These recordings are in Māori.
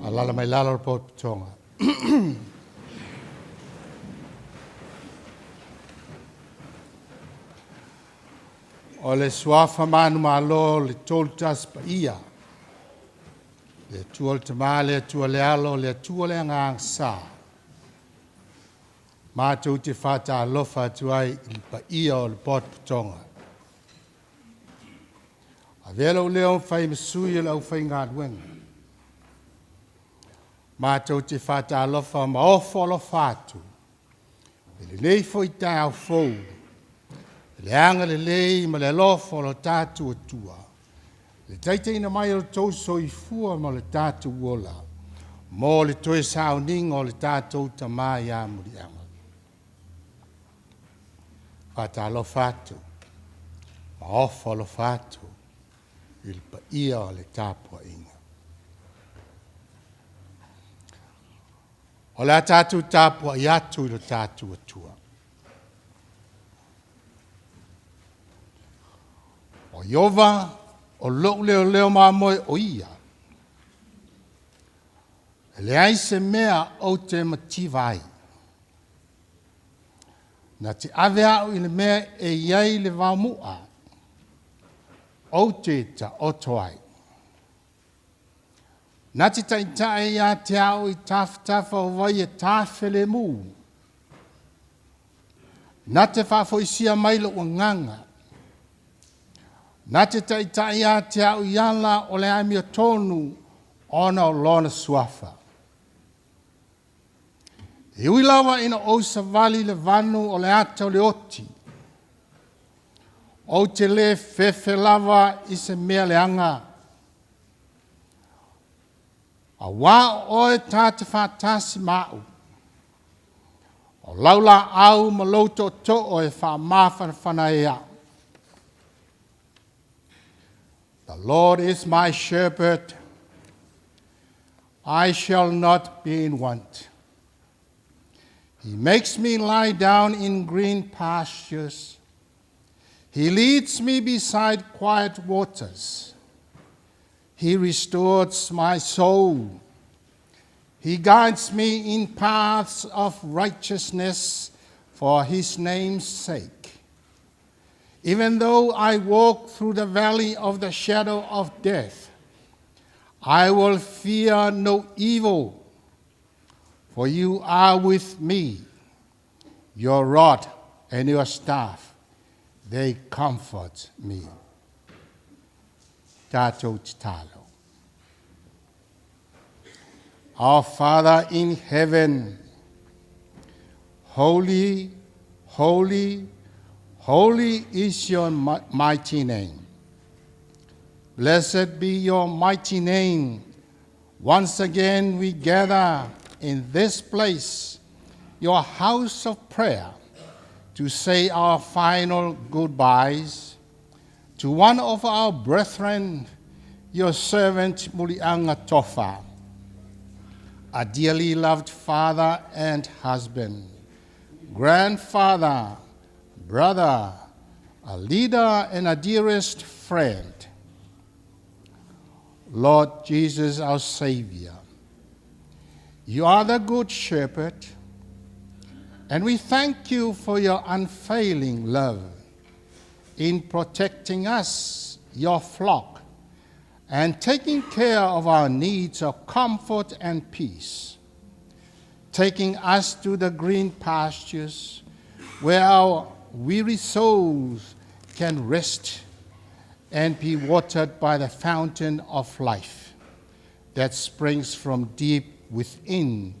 Alala mai lalo po tonga. O le suafa manu malo le toltas pa ia. Le tuol tama le tua le alo le tua le ngang sa. Mātou te whata alofa tuai il pa ia o le pot tonga. A vela o leo whai masui le au whai ngā duenga. Mātou te whata alofa ma ofo alo whātu. Le lei fo i tai au fou. Le anga le lei ma le lofo lo tātu atua. Le taiteina mai o tau so i fua ma le tātu uola. Mo le toe Sauniga o le tātou Tama ia Muliaga. Whata lo whātu. Ma ofo lo whātu. Il pa ia o le tāpua inga. O le tātou tāpua i atu i le tātu atua. O Iova, o lou leo māmoe o ia. Le aise mea o te mativai. Na te ave au i le mea e iai le wāmua. O te ta otoai. Na te taitai ia te au i taftafa o vai e tafele mū. Na te whafoisia mailo o nganga. Na te taitai a te au iala o le aimia tonu ona o lona suafa. E uilawa ina o savali le vanu o le ata o le oti. O te le fefe lava i se mea le anga. A wā oe tā te whātasi māu. O laula au ma lauto to o e wha mawhanawhana e au. The Lord is my shepherd, I shall not be in want. He makes me lie down in green pastures. He leads me beside quiet waters. He restores my soul. He guides me in paths of righteousness for his name's sake. Even though I walk through the valley of the shadow of death, I will fear no evil, for you are with me. Your rod and your staff, they comfort me. Tātou te talo. Our Father in heaven, holy, holy, holy is your mighty name. Blessed be your mighty name. Once again we gather in this place, your house of prayer, to say our final goodbyes to one of our brethren, your servant Muliaga Tofa, a dearly loved father and husband, grandfather, brother, a leader, and a dearest friend. Lord Jesus, our Savior, you are the good shepherd, and we thank you for your unfailing love in protecting us, your flock, and taking care of our needs of comfort and peace, taking us to the green pastures where our weary souls can rest and be watered by the fountain of life that springs from deep within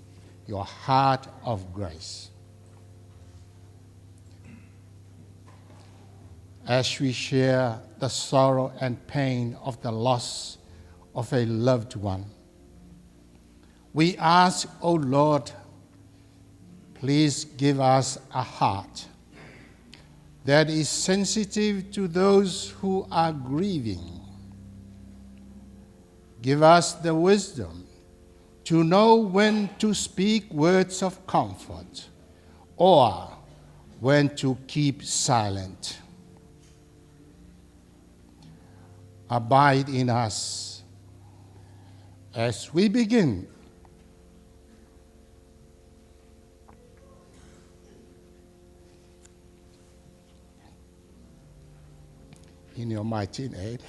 your heart of grace. As we share the sorrow and pain of the loss of a loved one, we ask, O Lord, please give us a heart that is sensitive to those who are grieving. Give us the wisdom to know when to speak words of comfort or when to keep silent. Abide in us as we begin, in your mighty name,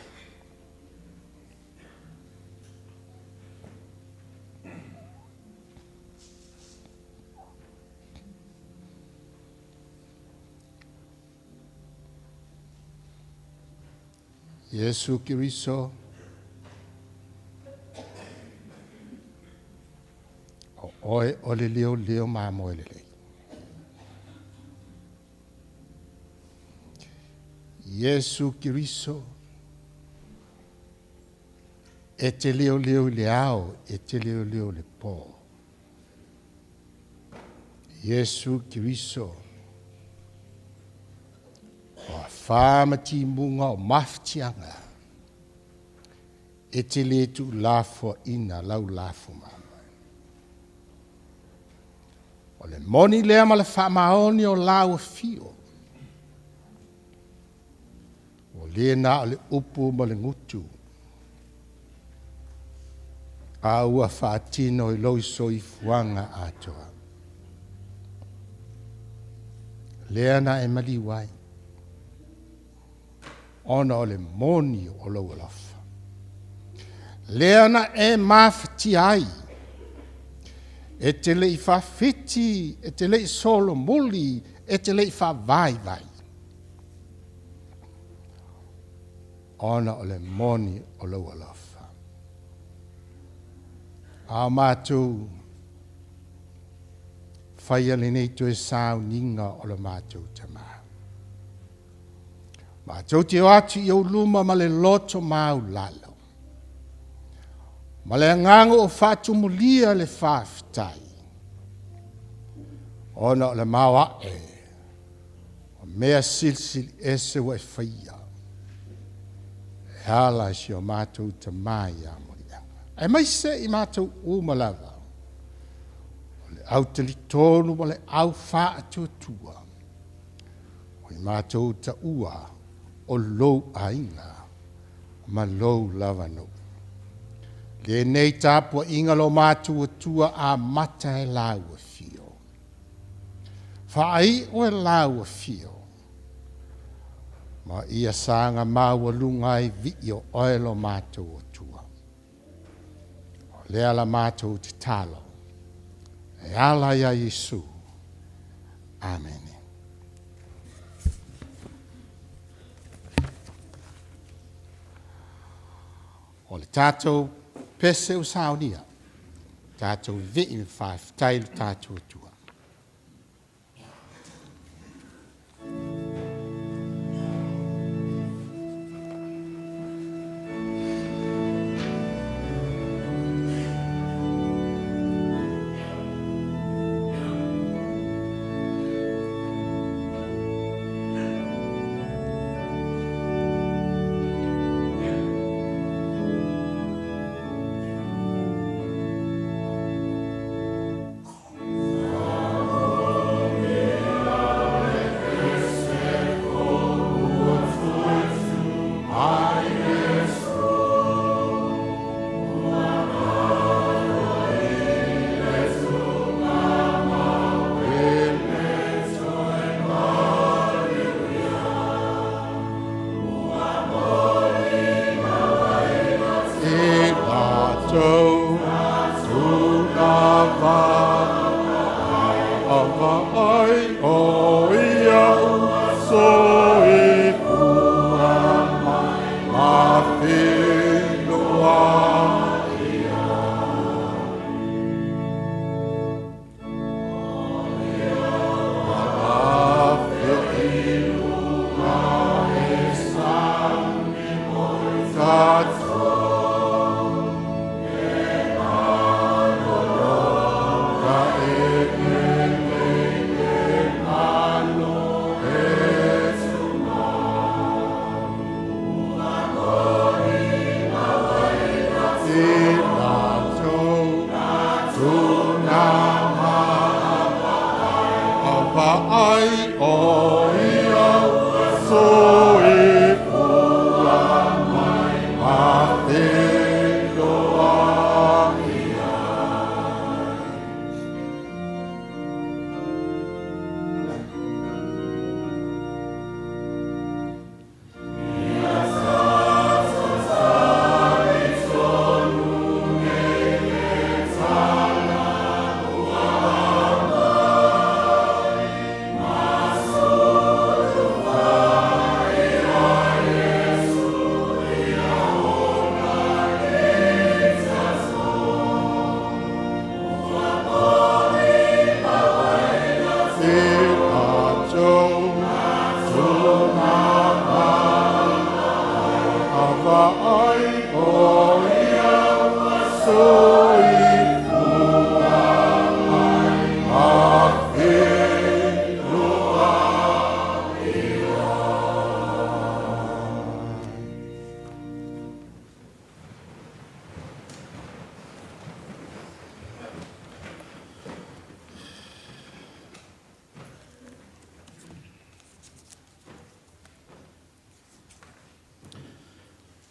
Yesu Kiriso, o oe ole leo mamoelele. Yesu Kiriso, e te leo leao, e te leo le po. Yesu Kiriso, o whamati munga o maftianga, e te le tu lafo ina lau lafo mama. O le moni lea ma le whamaoni o lau fio. O le na o le upu ma le ngutu. A ua whaatino i loiso i fuanga atoa. Lea na e mali wai. Ona o le moni o lau alafa. Lea na e mafti ai. E te le i whawhiti, e te le i solo muli, e te le i whawai vai. Ona o le moni o lau alafa. A mātou, whaia le nei tu e Sauniga o le mātou Tama. Mātou te o atu i au luma ma le loto mau lalo. Ma le ngango o whātu mulia le whāwhitai. Ona o le maua e, o mea silsil ese wa e whaia. E hala si o mātou Tama i a Muliaga. E mai se i mātou umalaga. O le au te li tonu ma le au whātu atua. O i mātou ta ua o lou ainga ma lou lava no. Le nei tāpua inga lo mātua tua a mata e lau a fio. Whaai o e lau a fio. Ma ia sanga maua lungai vi o oelo mātua tua. O le ala mātua te talo. E ala ia Yesu. Amen. O le tātou pese o Sauniga. Tātou vei me whawhitai tātou tua.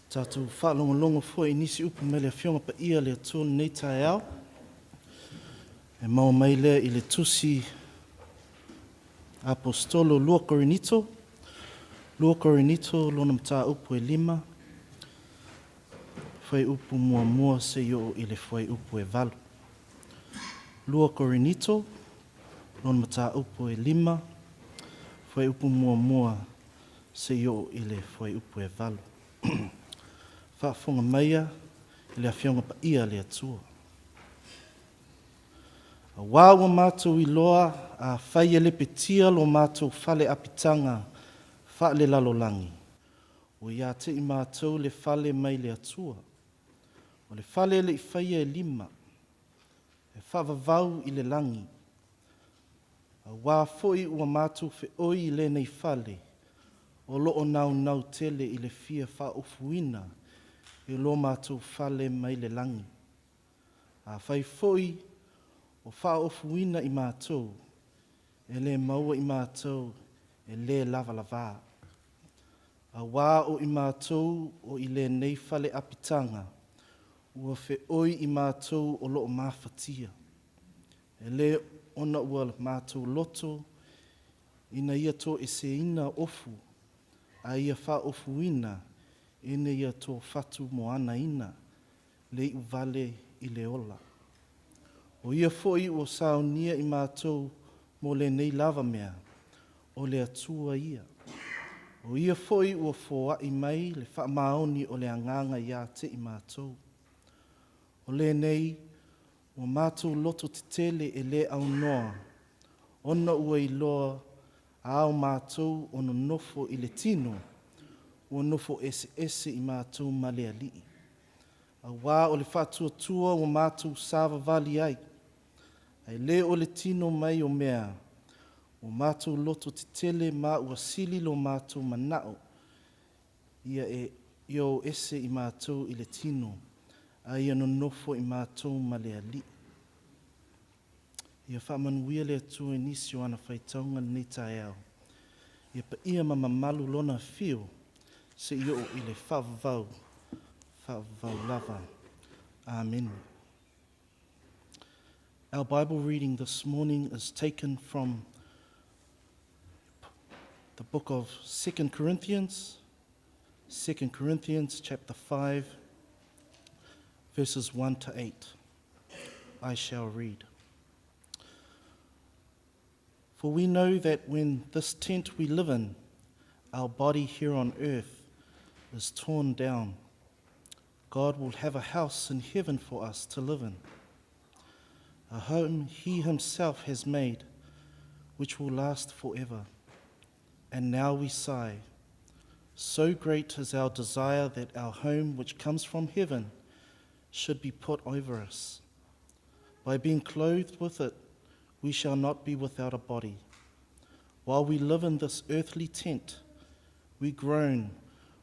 Tātou whaalonga fwoi nisi upu me le whionga pa ia le tōna nei tae au. E mau mai lea I le tusi apostolo Lua Korinito. Lua Korinito lona mta upu e 5. Whai upu mua mua se yo I le whai upu e 8. Lua Korinito lona mta upu e 5. Whai upu mua mua se yo I le whai upu e 8. Whaafonga maia I le awhionga pa ia le atua. A wāua mātou I loa a whaia le petia lo mātou whale apitanga whaale lalolangi. O ia te I mātou le whale mai le atua. O le whale le I whaia e 5. E whaavavau I le langi. A wā foi ua mātou fe oi I le nei whale. O loo nau tele I le fia wha ufuina. I lo mātou whale mai le langi. A whai foi o wha ufuina I mātou. E le maua I mātou. E le lava lava. A wā o I mātou o I le nei whale apitanga. Ua fe oi I mātou o loo mawhatia. E le ona ua mātou loto. Ina ia tō e se ina ofu. A ia wha ofuina. Ine ia tō whatu mo ana ina. Le I vale I le ola. O ia foi o Sauniga I mātou mo le nei lava mea. O le atua ia. O ia foi o fōa I mai le whaamaoni o le anganga ia te I mātou. O le nei o mātou loto te tele e le au noa. Ona ua I loa a au mātou ono nofo I le tino. O nofo ese I mātou male alii. A wā o le whātua o mātou sāwa vali ai. Ai le o le tino mai o mea. O mātou loto te tele mā ua sili lo mātou manao. Ia e io ese I mātou I le tino. A ia no nofo I mātou male alii. Ia whaamanuia le atua e nisi o ana whaitaunga nei tae au. Ia pa ia mamamalu lona whio. Se io I le whavavau lava. Amen. Our Bible reading this morning is taken from the book of 2 Corinthians. 2 Corinthians chapter 5, verses 1 to 8. I shall read. For we know that when this tent we live in, our body here on earth, is torn down, God will have a house in heaven for us to live in, a home He Himself has made, which will last forever. And now we sigh, so great is our desire that our home which comes from heaven should be put over us. By being clothed with it, we shall not be without a body. While we live in this earthly tent, we groan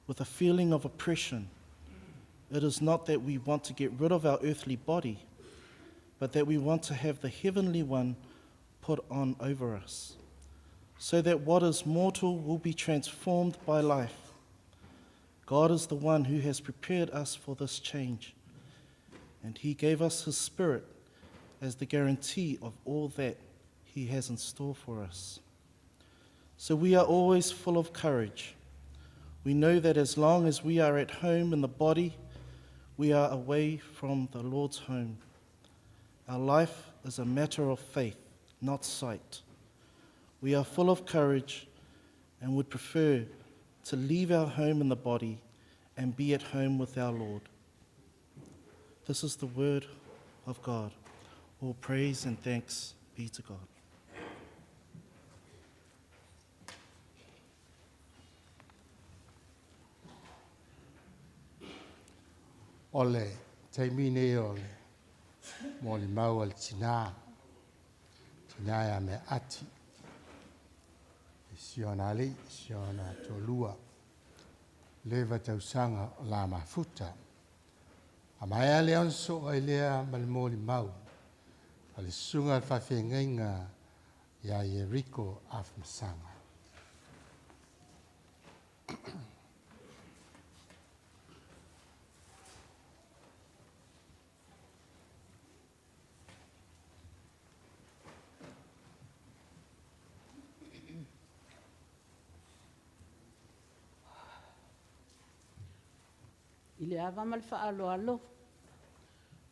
with a feeling of oppression. It is not that we want to get rid of our earthly body, but that we want to have the heavenly one put on over us, so that what is mortal will be transformed by life. God is the one who has prepared us for this change, and He gave us His Spirit as the guarantee of all that He has in store for us. So we are always full of courage. We know that as long as we are at home in the body, we are away from the Lord's home. Our life is a matter of faith, not sight. We are full of courage and would prefer to leave our home in the body and be at home with our Lord. This is the word of God. All praise and thanks be to God. Ole, taimine ole, moli mau al tina ya me ati, siona ali, siona tolua, leva tausanga la mafuta, amaya leonso oilea malmoli mau, ali sunga fafengenga ya Yeriko afmsanga. I le awa ma le whaaloalo.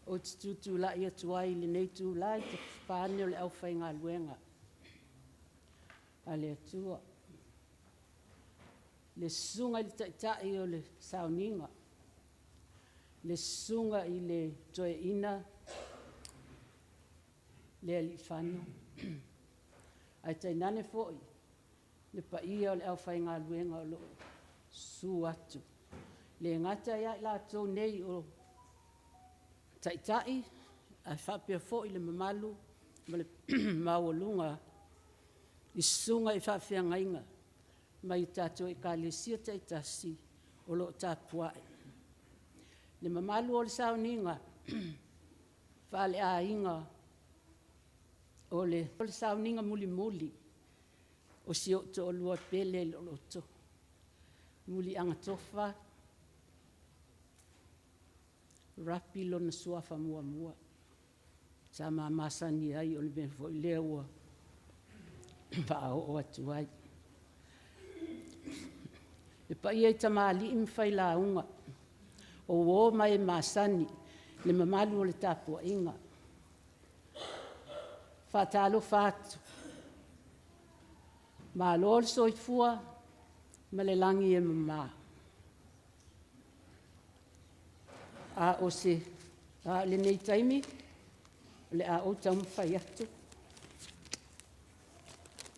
O te tutu la ia tuai le nei tu lai te whaane o le au whai ngā luenga. A le atua. Le sunga i le taitai o le Sauniga. Le sunga i le toe ina. Le ali whanu. Ai tainane foi. Le pa ia o le au whai ngā luenga o lo su atu. Le ngata ia la tō nei o taitai. Ai whapea foi le mamalu. Ma le maualunga. I sunga i whawhia ngainga. Mai tātou e ka le sia taitasi o lo tāpuae. Le mamalu o le Sauniga. Whale a inga o le Sauniga muli muli. O si o to o lua pele lo to. Muliaga Tofa. RAPI lo na suafa mua mua. Sa masani ai o le ben foi lea ua. Pa o atu ai. Le pa ia i tamali i mwhai la unga. O o mai masani. Le mamalu o le tapua inga. Whatalo whatu. Ma lor soifua. Ma le langi e mama. A o se. A le nei taimi. Le a o tau mwhai atu.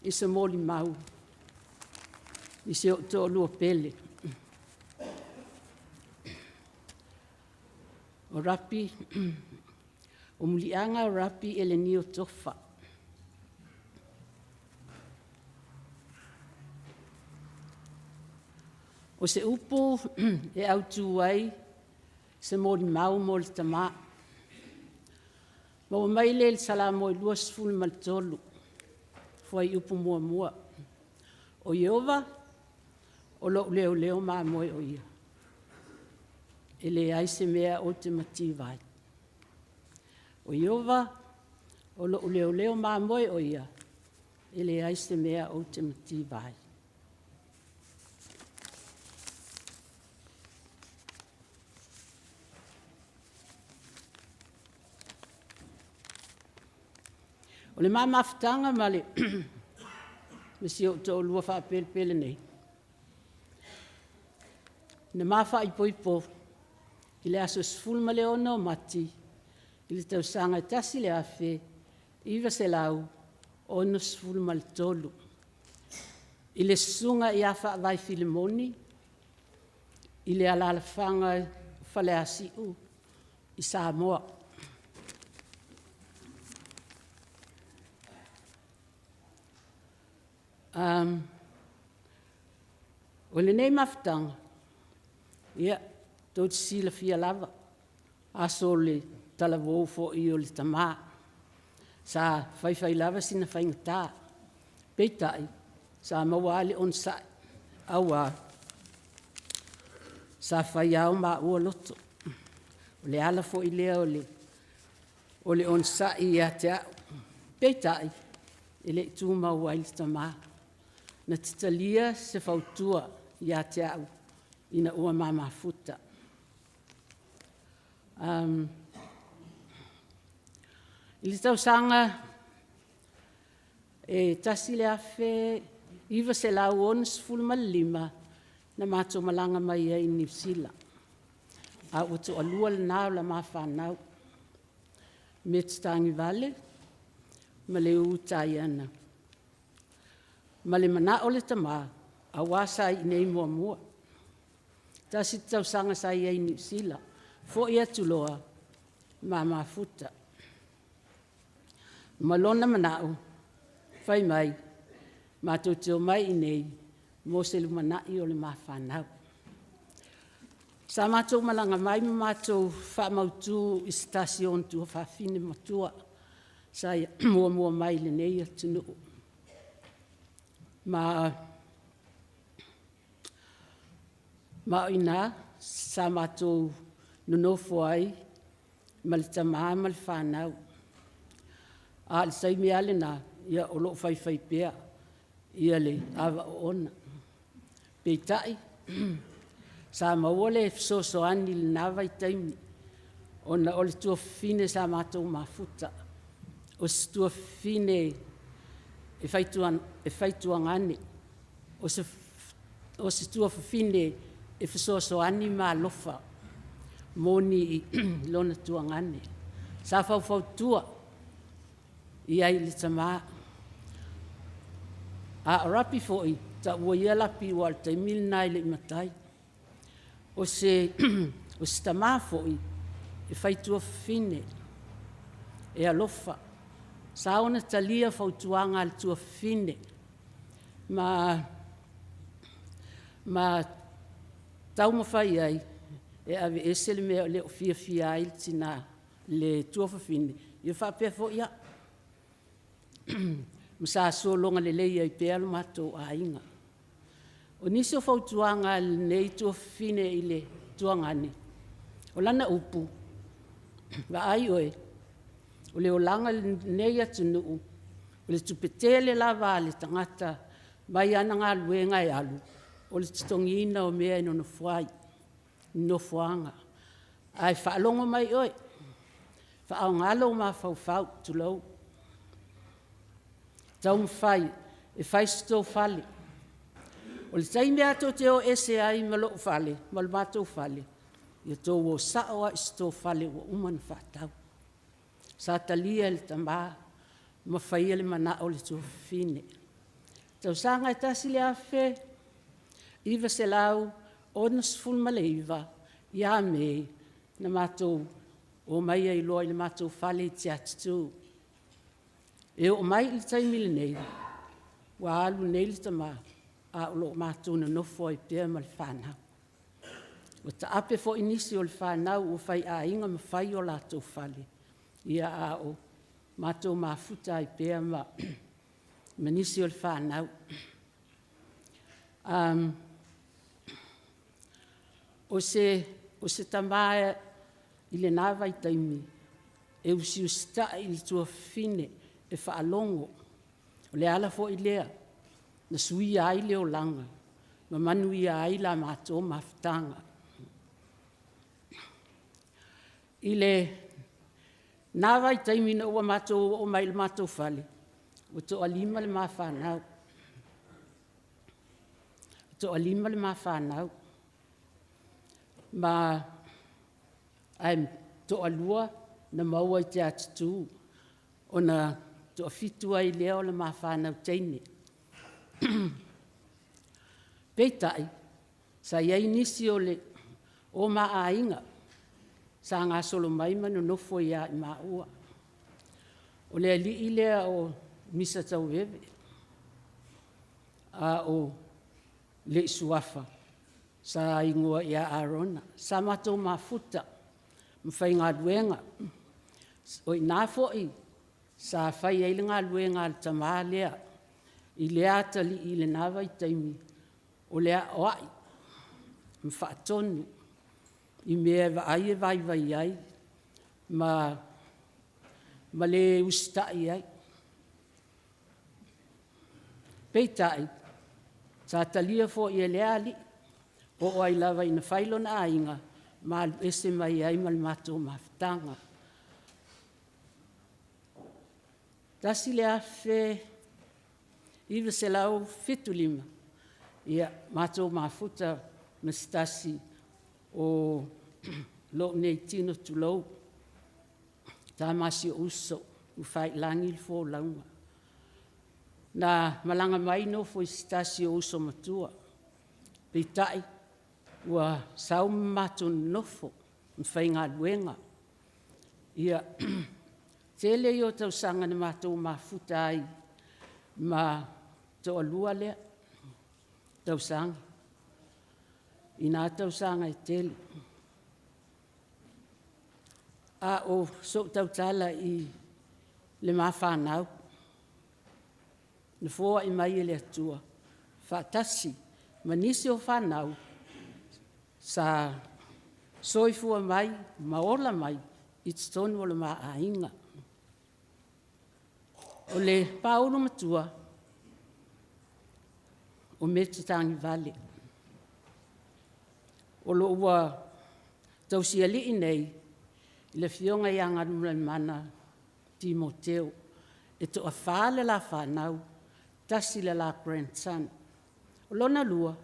I se moli mau. I se o tō lua pele. O RAPI, o Muliaga o RAPI ELENIO Tofa. O se upu e au tū ai, se mori mau mo le Tama. Ma o mai le sala mo i lua sifulu ma le tolu. Fwai upu mua mua. O Yehova, o lo leo leo maa moe o ia. E le ai se mea o te mati vai. O Yehova, o lo leo leo maa moe o ia. E le ai se mea o te mati vai. O le maa mafutanga ma le mesi o tō lua wha pele pele nei. Ne maa wha ipo i le aso sifulu ma le ono mati i le tau sanga i tasi le afe iwa se lau ono sifulu ma le tolu. I le sunga i awha vai Filimoni i le alalafanga whale asiu i Samoa. O le nei mafutanga, ia, tau te sila fia lava, aso le talavou fo i o le Tama, sa whai lava sina whaingatā, peitai, sa mawale on sai, awa, sa whai au ma ua loto, o le ala fo i lea o le on sai ia te au, peitai, e le tū mau ai le Tama, na titalia se fautua ia te au ina ua mamafuta. I le tausanga e tasi le afe iwa se lau ona sifulu ma le lima na mātou malanga mai ai New Zealand. A utu alua le nao la mawhanau. Me tutangi vale, ma le utai ana. Ma le mana o le Tama, a wasa i nei mua mua. Tasi tau sanga sai ai New Zealand, fo ia tuloa, ma mafuta. Ma lona manao, fai mai, ma tōteo mai i nei, mo se lu manai o le mawhanau. Sa mātou malanga mai, ma mātou whamautu i station tu whawhine matua, sa mua mua mai le nei atunu. Ma ina sa mātou nonofo ai ma le Tama ma le whanau. A le saimi ale na ia o loo whai pea ia le awa o ona. Peitai Sa maua le fesoasoani le nā vaitaimi. Ona o le tuafine sa mātou mafuta. O se tuafine e faituangane. O se tuafine e fesoasoani malofa. Moni lona tuangane. Sa faufautua ia i le Tama. A RAPI fo'i ta ua ia lapi ua le taimili nai le imatai. O se Tama fo'i e faitua fine e alofa. Sa ona talia fautuanga le tua fine. Ma tau mawhai ai e ave ese le mea le o fia ai tina le tua fine. Ia whapea fo'i ia. Masa solonga le leia i pea lo matou a inga. O nisi o fautuanga nei tua fine i le tuangane. O lana upu. Wa ai oe. O le olanga nei atu nuu. O le tupetele lava le tangata. Mai ana ngā luenga e alu. O le titongina o mea ino no fuai. No fuanga. Ai whaalongo mai oe. Whaao ngalo ma fau tulau. Tau mwhai. E whai sto fale. O le taimi ato te o ese ai malo fale. Mal mato fale. Ia tō o saoa i sto fale o umana whatau. Sa talia le Tama. Ma whaia le mana o le tō fine. Tau sanga e tasi le awhe. Iwa se lau. Ona sful ma le iwa. Ia mei. Na mato o mai ai loa i le mato fale i te atu. E o mai le taimi le nei. Wa alu nei le Tama. A o lo mato na nofo i pia ma le whanau. O ta ape fo inisi o le whanau o whai a inga ma whai o lato fale. Ia a o mato mafuta i pia ma nisi o le whanau. O se Tama i le nāwai taimi. E usi usta i le tua fine e whaalongo. O le ala fo i lea. Na sui ai leo langa. Ma manui ai la mato mafutanga. I le nāwai taimi na ua mato o mai le mato fale. O to alima le mawhanau. To alima le mawhanau. Ma ai to alua na maua i te atu. O na to afitua i leo le mawhanau teine. Peitai, sa iai nisi o le o maa inga. Sa ngā solo mai manu nofo ia i maua. O le ali i lea o misa tau wewe. A o le isuafa. Sa ingoa ia Arona. Sa matou mafuta. Mwhai ngā luenga. O i nā foi. Sa whai eile ngā luenga al Tama lea. I lea atali i le nawa i taimi. O lea oai. Mwhaatonu. I mea ai e vai ai. Ma le ustai ai. Peitai. Sa talia fo i e lea li. O ai lava ina whailo na ainga. Ma ese mai ai mal mato mawhtanga. Tasi lea fe... Iwa se lau fitu lima. Ia matou mafuta mastasi o lo nei tino tulou. Tama si uso u whai langi il fo launga. Na malanga mai no fo stasi o uso matua. Peitai ua sau matou nofo mwhai ngā luenga. Ia tele i o tau sanga na matou mafuta ai ma to alua lea tau sanga. I nā tau sanga i tele. A o so tau tala i le mawhanau. Na fōa i mai e le atua. Whaatasi, ma nisi o whanau. Sa soifua mai, maola mai, i tonu o le maa ainga. O le paolo matua, o me te tangi vale. o lo ua tausia li nei i le fionga i anga mana Timoteo e to a whaale la whanau tasi le la grandson. O lona lua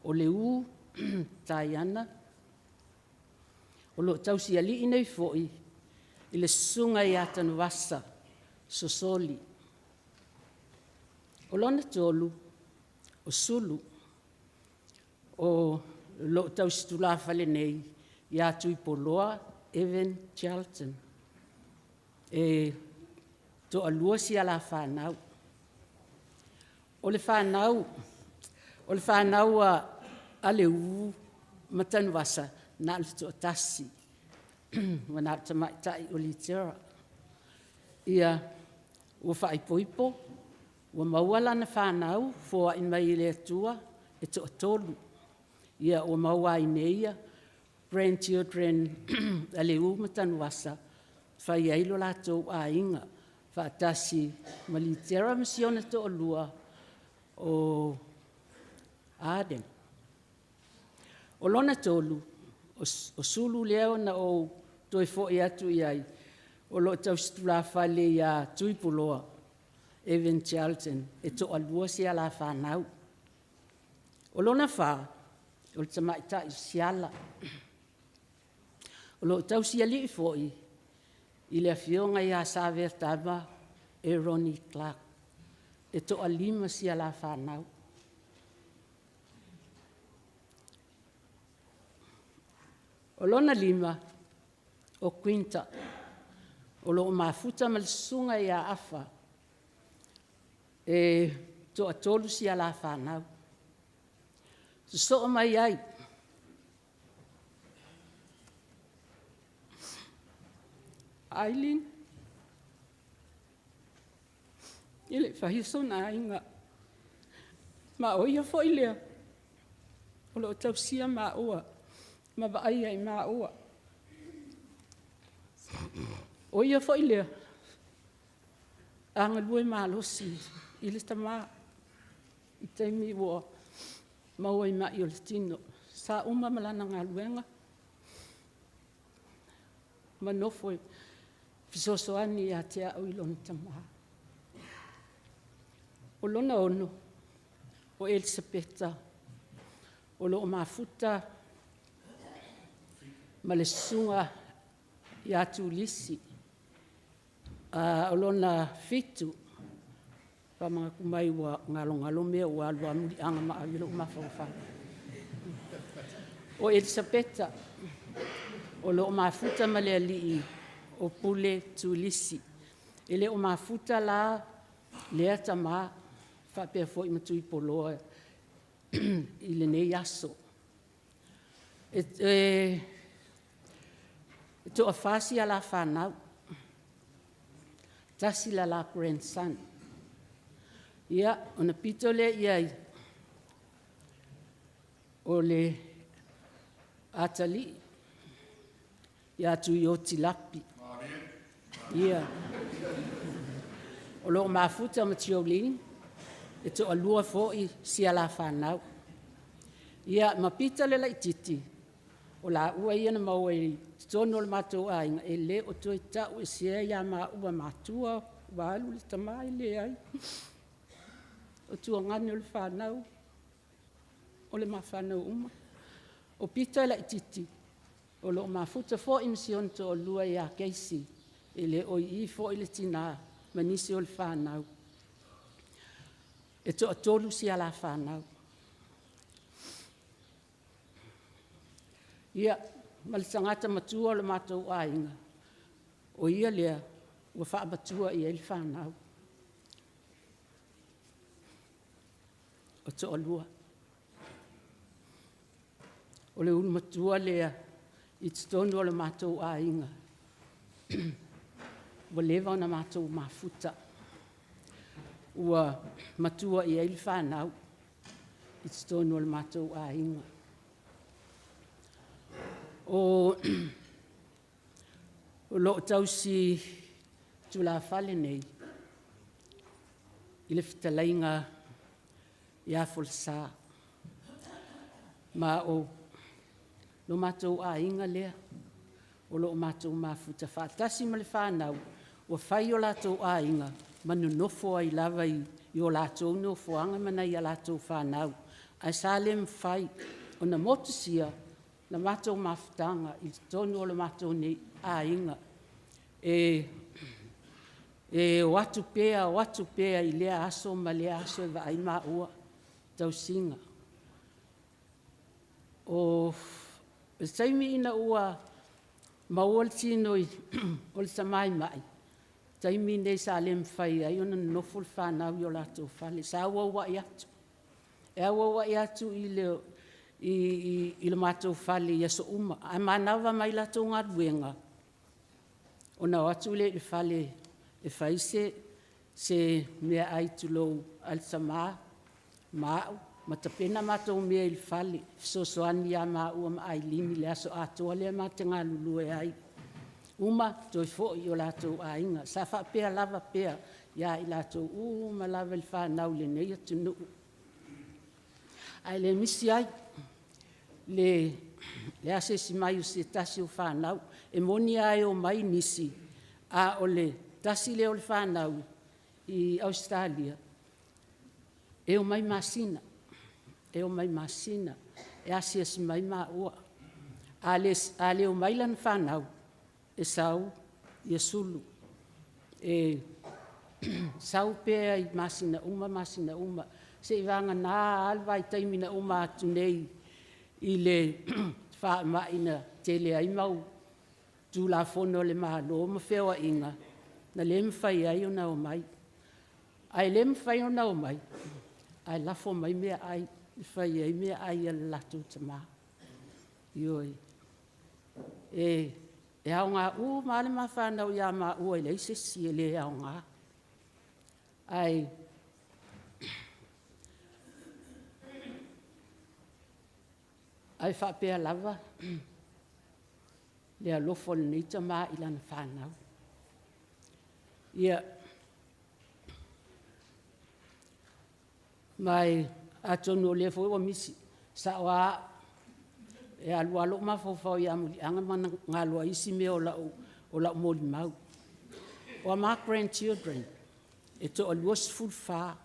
o le u taiana o lo tausia li nei foi i le sunga i atanu wasa sosoli. O lona tolu o sulu o lo tausitula fale nei i atu i poloa Evan Charlton. E to alua si ala whanau. O le whanau a le u matanu wasa na le to tasi. Wana tamai tai o li tera. Ia ua whaipoipo, ua mauala na whanau fua in mai le atua e to tolu. Ia ua maua i neia grandchildren a le u matanu wasa whai ailo lātou a inga whaatasi ma li tera misiona to o lua o Aden. O lona tolu, o sulu leo na o toi fo i atu iai, o lo tausitula whale ia tuipuloa, Evan Charlton, e to alua si ala whanau. O lona wha, o le tamaita i siala. O lo tausia li i foi, i le fionga i a Saver Tama, e Ronnie Clark, e to alima si ala whanau. O lona lima, o Quinta, o lo mafuta malsunga i a afa, e to atolu si ala whanau. So mai ai, Aileen, ile whahiso na inga, ma oia fo ilea, o lo tausia ma oa, ma vaai ai ma oa. Oia fo ilea, anga lue ma losi, ile tama, i teimi ua, maua i mai o le tino, sa uma malana ngā luenga, ma nofoi, fisosoani a te au ilona tamaha. O lona ono, o Elisabeta, o lo o mafuta, ma le sunga i atu lisi, o lona fitu, pa mga kumai wa ngalo mea ua alua Muliaga ma awilo mawhawha. O Elisabeta, o lo o mafuta ma le alii, o pule tulisi. Ele o mafuta la lea Tama whapea fo i matui poloa i le nei aso. E to a whasi ala whanau. Tasi la grandson. Ia, ona pito le iai. O le atali. Ia tu i o tilapi. Ia. O lo mafuta ma tiolini. E to alua foi si ala whanau. Ia, ma pita le laititi. O la ua ia na maua i tono le matou ainga. E le o toi tau e sea ia ma ua matua. Walu le tamai le ai. O tua ngani o le whanau. O le mawhanau uma. O pita e laititi. O lo mafuta fo i mision to o lua ia keisi. E le o i fo i le tina manisi o le whanau. E to atolu si ala whanau. Ia, ma le tangata matua o le matou ainga. O ia lea, ua whaabatua i le whanau. O to o lua. O le ulu matua lea, i tonu o le matou ainga. Ua lewa o na matou mafuta. Ua matua i le whanau. I tonu o le matou ainga. O lo tausi tula fale nei. I le fitalainga ia folsa. Ma o lo mātou a inga lea, o lo mātou mafuta whaatasi ma le whanau, o whai o lātou a inga, manu nofo ai lava i o lātou nofo anga mana i a lātou whanau. Ai sa le mwhai, o na motusia, na mātou mafutanga, i tonu o le mātou nei a inga. O atu pēa i lea aso ma lea aso e vai ma ua, tau singa. O taimi ina ua maua le tino i o le tamai mai. Taimi nei sa le mwhai ai ona nofo le whanau i o lātou whale. Sa ua wai atu. E ua wai atu i le mātou whale i aso uma. Ai manawa mai lātou ngā ruenga. O na atu le whale e whaise se mea ai tulou al tamā māu. Matapena mātou mea i le whale. Sosoani a mā ua ma ai limi le aso atoa lea mā te ngā lulu e ai. Uma toi fo i o lātou a inga. Sa wha pēa lava pēa ia i lātou uma lava le whanau le nei atu nuu. Ai le misi ai. Le ase si mai o se tasi o whanau. E moni ai o mai nisi. A o le tasi le o le whanau i Australia. E o mai masina. E o mai masina. E ase si mai ma ua. A le o mai lan whanau. E sau, i sulu. E sau pēa i masina uma. Se i vanga nā alwa i taimina uma atu nei i le wha maina te le ai mau tu la fono le mahalo ma whewa inga. Na le mwhai ai o na o mai. Ai le mwhai o na o mai. Ai lafo mai mea ai. Whai ai mea ai a latu Tama. Ioi. E au ngā maale ma whanau ia ma ua i leise si le au ngā. Ai whapea lava. Le alofo le nei Tama i lana whanau. Ia. Mai atonu o le fo o misi. Sa oa e alualo mafofau ia Muliaga mana ngaloa isi me o lau moli mau. O a ma grandchildren, e to a luas full fa.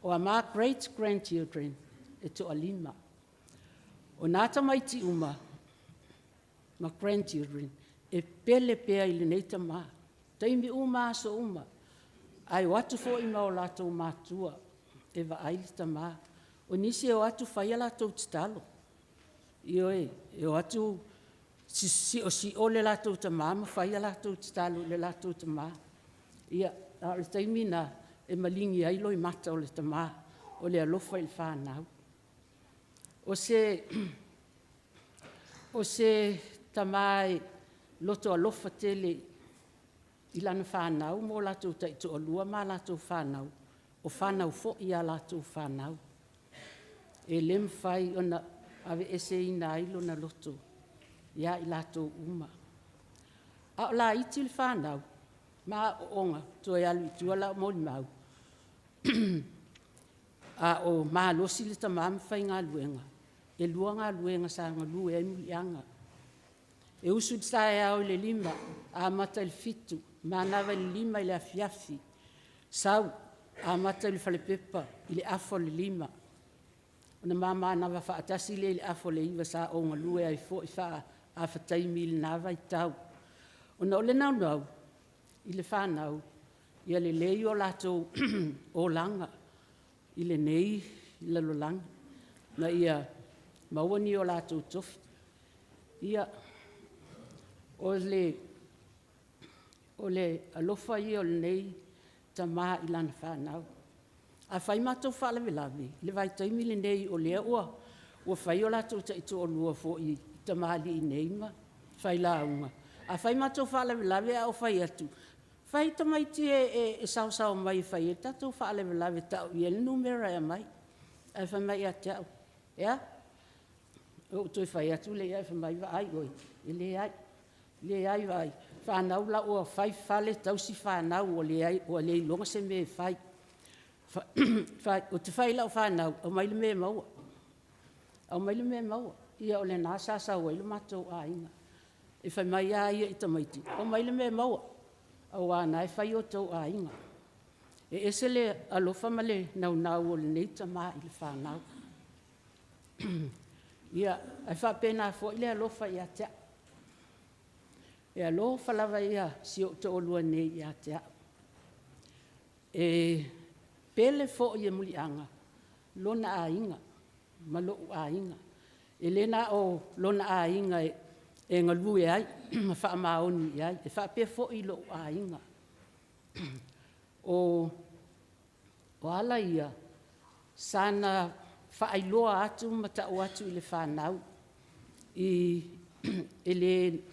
O a ma great grandchildren, e to a 5. O nata mai ti uma, ma grandchildren, e pele pea i le nei Tama. Taimi uma aso uma. Ai watu fo i mau latou matua, e va aili Tama. O nisi e watu whaia latou titalo. Ioe, e watu si o le latou Tama, ma whaia latou titalo le latou Tama. Ia, a le taimina e malingi ailo i mata o le Tama, o le alofa i le whanau. O se Tama e loto alofa tele i lana whanau, mo latou taito o lua ma latou whanau, o whanau fo i a latou whanau. E lem whai ona ave ese ina ilo na loto, ia i latou uma. A o la iti le whanau, ma o onga, to e alu i tua la moli mau. A o ma losi le Tama mwhai ngā luenga, e lua ngā luenga sa ngā lue ai Muliaga. E usu sa e au le 5, a mata le 7, ma nawa le 5 i le afiafi. Sau, a mata le whalepepa i le afo le 5. Ona mama nawa whaatasi le afo le 9 sa o ngā lue ai fo i wha a whataimi le nawa i tau. Ona ole nau, i le whanau, ia le lei o latou o langa, i le nei, i le lolanga, na ia mauani o latou tofi. Ia, o le alofa i o le nei Tama i lana whanau. A whai mātou whaalawe, le vai taimi le nei o lea ua whai o latou taito o lua fo i Tama li i nei ma, whai la unga. A whai mātou whaalawe a o whai atu. Whai tamaiti e sau mai whai e tatou whaalawe tau i ele numera e mai. A whai mai a te au. Ea? O toi whai atu le ai whai mai wa ai oi. E le ai vai. Whanau la ua whai whale tausi whanau o le longa se me whai. O te whai lau whanau, au mai le me maua. Au mai le me maua. ia o le nā sāsau ai le mātou ainga. E whai mai a ia i tamaiti. O mai le me maua. Au ana e whai o tau ainga. E ese le alofa ma le nau o le nei Tama i le whanau. Ia, ai whapena fo i le alofa i a tea. E alofa lava ia si o te olua nei i a tea. E pele fo i e Muliaga, lona ainga, ma loo ainga. E lena o lona ainga e ngalue ai, ma wha maoni ai, e wha pe fo i loo ainga. O ala ia, sana whaailoa atu ma tau atu i le whanau, e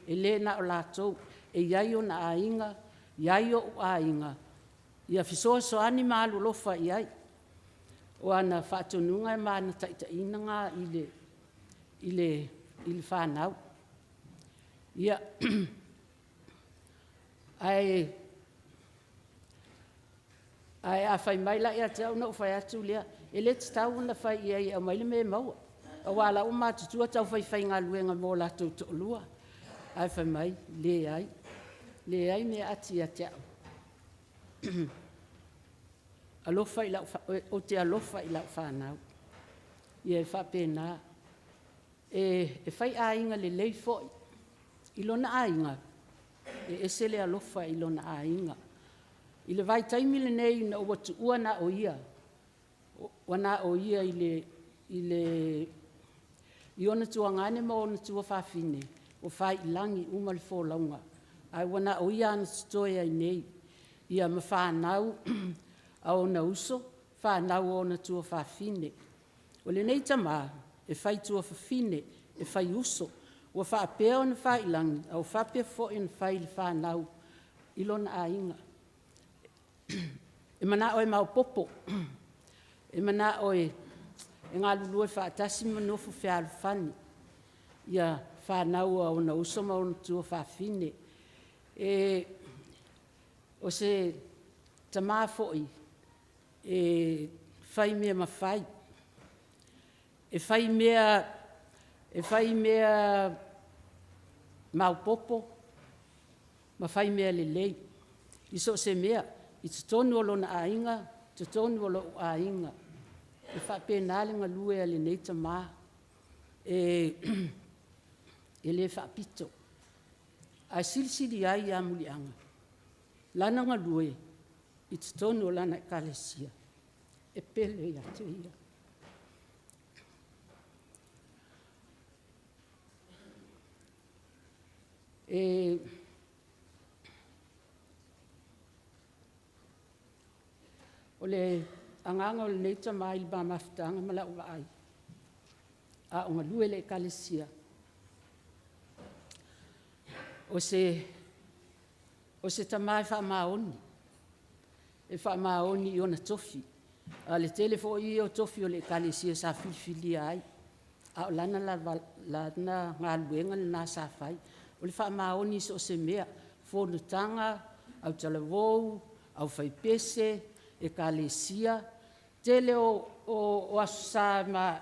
le na o lātou, e iai o na ainga, iai o ainga, ia fisoa soani maalu lofa iai, o ana whaatonunga e maana taitaina ngā i le whanau. Ia, ai a whai maila ia te au na whai atu lea, e le te tau na whai ia au maile me maua. A wala o mātutua tau whai whai ngā luenga mō lātou to lua. Ai whai mai, le ai me ati a te au. Alofa i lau, o te alofa i lau whanau. Ia e whapena. E whai ainga le lei foi. I lona ainga. E ese le alofa i lona ainga. I le vai taimi le nei na watu ua na o ia. Wana o ia i ona tua ngane ma ona tua whawhine. O whai ilangi umali fōlaunga. Ai wana o ia ana tutoia i nei. Ia ma whanau a ona uso. Whanau o ona tua whawhine. O le nei Tama e whai tua whawhine e whai uso. Ua whaapea ona whai ilangi. Au whapea fo i na whai le whanau. Ilona a inga. E mana oe mau popo. E mana oe ngā lulu e whaatasi manofu whialu whani. Ia whanau a ona uso ma ona tua whawhine. O se Tama foi e whai mea mawhai. E whai mea mau popo. Ma whai mea lelei. Iso se mea. I te tonu o lona ainga, te tonu o lo ainga. E whapena le ngalue a le nei Tama. E le whapito. A silisili ai a Muliaga. Lana ngalue, i te tonu o lana ekalesia. E pele i atu ia. O le anganga o le nei Tama i le mamafutanga ma lau ai. A o ngalue le ekalesia. O se Tama e whaamaoni. E whaamaoni i ona tofi. A le telefo i o tofi o le ekalesia sa filifili ai. A o lana ngā luenga le nā sa whai. O le whaamaoni so se mea. Whonutanga, au talavou, au whaipese, e kalesia, tele o asusa ma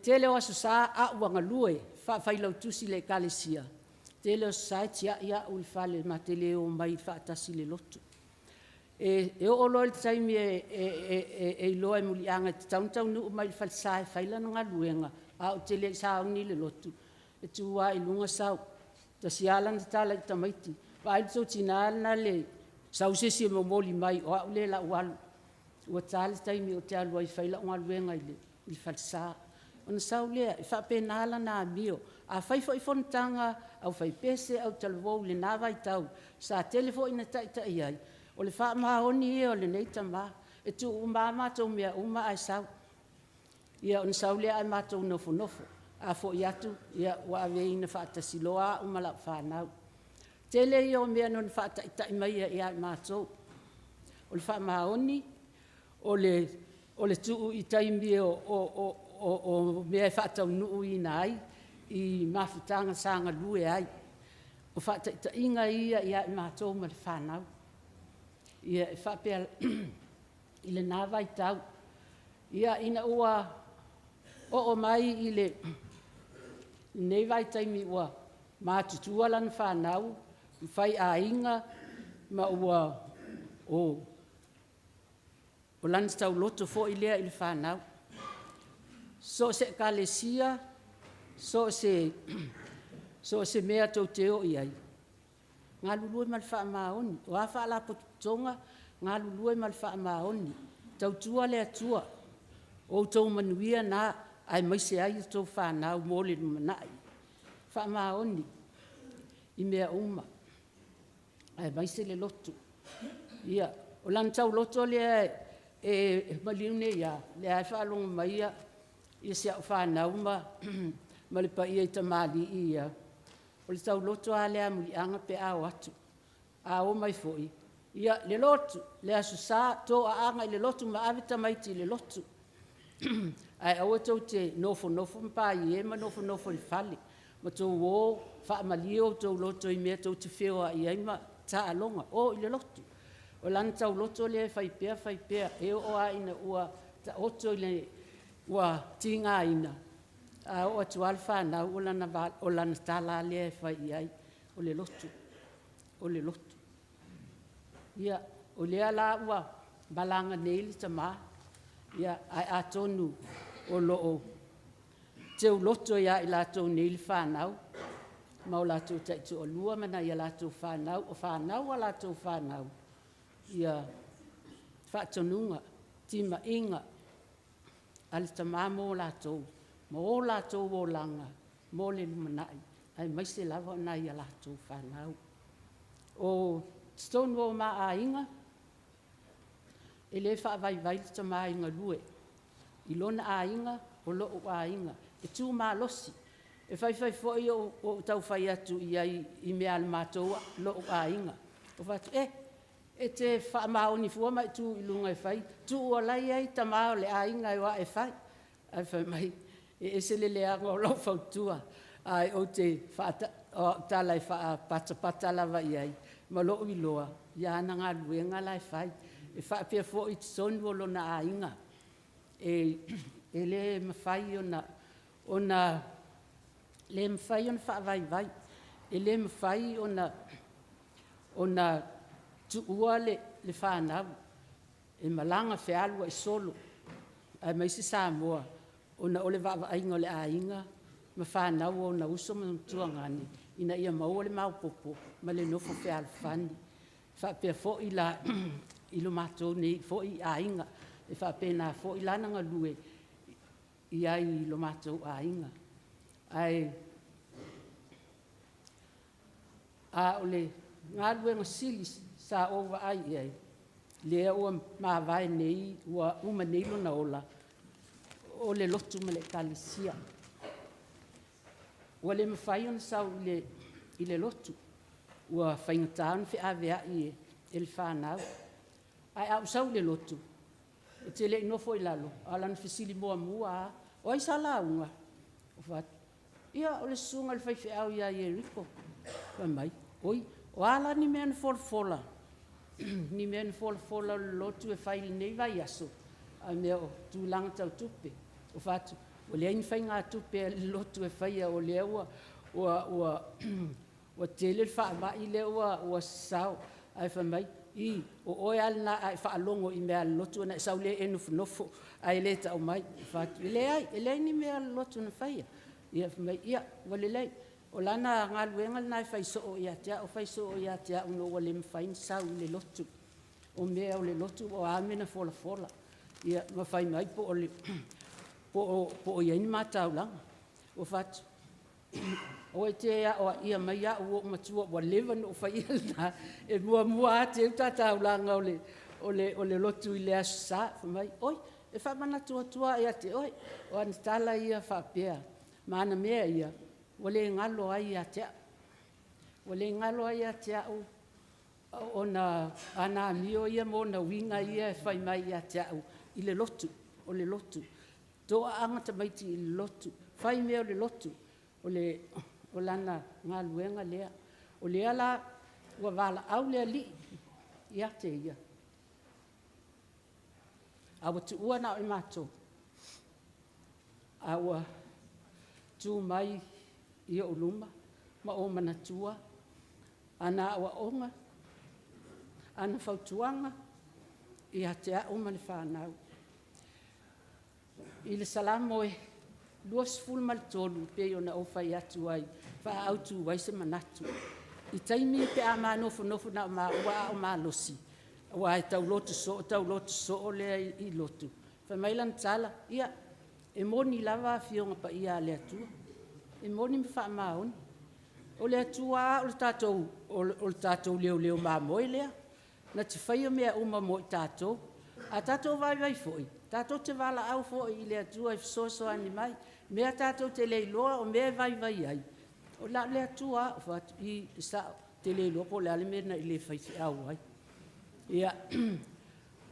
tele o asusa a wangalue, whailau tusi le kalesia. Tele o sai tia ia uli whale ma tele o mai whaatasi le lotu. E o loa le taimi e loa e Muliaga te taunitau nu mai le whalsae whailana ngā luenga, a o tele sa ni le lotu. E tua i lunga sau, ta sialana tala i tamaiti. Pai tō tinana le sausesi mo moli mai o au le la walu. Ua tale taimi o te alua i whaila o ngā luenga i whalsa. Ona sau lea, i whapena ala nā mio. A whaifo i whanatanga, au whaipese, au talavou le nāwai tau. Sa telefo ina taitai ai. O le wha mahoni e o le nei Tama. E tu umama tau mea uma ai sau. Ia ona sau lea ai mātou nofo nofo. A fo i atu, ia wa aveina whaatasiloa umala whanau. Tele i o mea non whaataitai mai e ai mātou. O le whaamaoni, o le tuu i taimi o mea whaatau nuu i nai, i mawhutanga sanga lue ai. O whaataitai inga ia i ai mātou ma le whanau. Ia e whapea i le nāwai tau, Ia ina ua o mai i le nei vai taimi ua mātutua lana whanau, whai a inga ma ua o lana tau loto fo i lea i le whanau. So se kalesia, so se mea tau teo i ai. Ngā lulue mal wha maoni, o a wha la potonga, ngā lulue mal wha maoni, tau tua lea tua, o tau manuia na ai maise ai tau whanau mōle numanai. Wha maoni, i mea uma, ai maise le lotu. Ia, o lan tau loto lea maliune ia, lea ai whaalonga maia, ia se au whanau ma le pa ia i tamali ia. O le tau loto a lea Muliaga pe a watu, a o mai foi. Ia le lotu, lea susa, tō a anga i le lotu ma avita maiti le lotu. Ai au tau te nofo mpa i ema nofo i fale. Ma tō wō, wha amalio tau loto i mea tau te whioa i aima ta alonga, o i le lotu. O lan tau loto lea whaipea, e o a ina ua ta oto i le ua tinga ina. A o atu alfa na o lana tala lea whai i ai, o le lotu. Ia, o lea la ua balanga neili Tama, ia ai atonu o loo teu loto ia i latou neili whanau, ma o latou taitu o lua mana ia latou whanau, o whanau a latou whanau. Ia whaatonunga, tima inga, ali Tama mō latou, ma o latou o langa, mō le lumanai, ai maise lava na ia latou whanau. O Stonewall ma a inga, e le whaavai Tama inga lue, i lona a inga, o loo a inga, e tū mā losi, e whai foi o tau whai atu i mea le mātou loo a inga. O whatu, e te whaamaoni fua mai tū i lunga e whai, tū o lai ai Tama o le a inga e wa e whai. Ai whai mai, e se le lea ngō lau whautua, ai o te talai pata lava i ai, ma loo i loa, ia ana ngā luenga lai whai, e whaapea fo i te sonu o lona a inga, e le mawhai ona le mawhai ona whaavai, e le mawhai ona tuua le whanau, e malanga whialua i solo, ai maisi Samoa, ona ole waawaainga o le ainga, ma whanau ona uso ma tuangani, ina ia maua le maupopo, ma le nofo whial whani, whaapea fo i la ilo mātou nei, fo i ainga, e whaapea nā fo i lananga lue, i ai ilo mātou ainga. Ai, a ole ngā luenga sili sa ova ai ai, lea ua mawai nei, ua uma neilo na ola, o le lotu ma le kalesia. Ua le mawhai ona sau i le lotu, ua whaingatāna whi awea i e le whanau. Ai au sau le lotu, e te le inofo i lalo, alana whisili mua, o ai sa launga. O what, ia o le sunga le whai whiau ia i e riko. Wa mai, oi, o ala ni mea na fola, ni mea na fola le lotu e whai nei vai aso, a mea o tūlanga tau tupe. O whatu, o lea in whai ngā tupe le lotu e whai o lea ua tele le whaamai lea ua sao, ai wha mai, i o oe alina ai whaalongo i mea le lotu ana sau lea e nofo, ai le tau mai, whatu, e lea ni mea le lotu na whai, ia wha mai, ia, wale lei, o lana ngā luenga nai whai so o ia tea, o whai so o ia tea, uno wale mwhai sau le lotu, o mea o le lotu, o amena fola, ia, ma whai mai po o le, po o iaini mātau langa, o whatu, o e te o ia mai a o matua o levan o whai ilna, e mua ate u tātau langa o le lotu i le asu sa, mai, oi, e whamana tua ia te, oi, o ane tala ia whapea, maana mea ia, o le ngalo ai ia tea, o na ana mio ia mo na winga ia e whai mai ia tea i le lotu, o le lotu, toa angata maiti i le lotu, whai mea o le lotu, o lana ngā luenga lea. O lea la, ua wala au lea li, ia te ia. Awa tu ua na o i mātou. Aua tū mai i o luma, ma o manatua, ana awa onga, ana whautuanga, i hate au mani whanau. I le salamo e luas fulmal tolu pe o na o whai atu ai, wha au tu wai se manatu. I taimi pe a mā nofu na ma ua o mā losi, wa e tau lotu so o lea i lotu. Wha mailan tala, ia, e moni lava fionga pa ia le atua. E moni me wha maoni. O le atua o le tātou leo mā moe lea. Na te whaia mea uma mo i tātou. A tātou vai foi. Tātou te wala au foi i le atua i fisoso ani mai. Mea tātou te leiloa o mea vai ai. O la le atua i sa te leiloa po le ale mena i le whaifi au ai. Ia,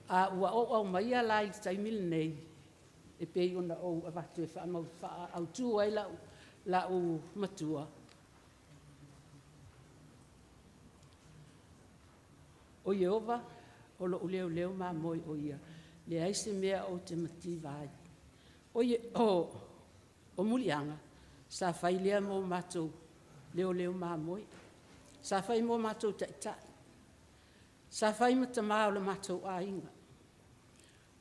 a ua o mai a la i taimil nei. E pei ona o avatu e wha au tū ai la o matua. O Iehova, o lo leo mā moi o ia. Le aise mea o te mati vai. O Muliaga, sa whai lea mō mātou leo mā moi. Sa whai mō mātou taitai. Sa whai mata mā o le mātou ainga.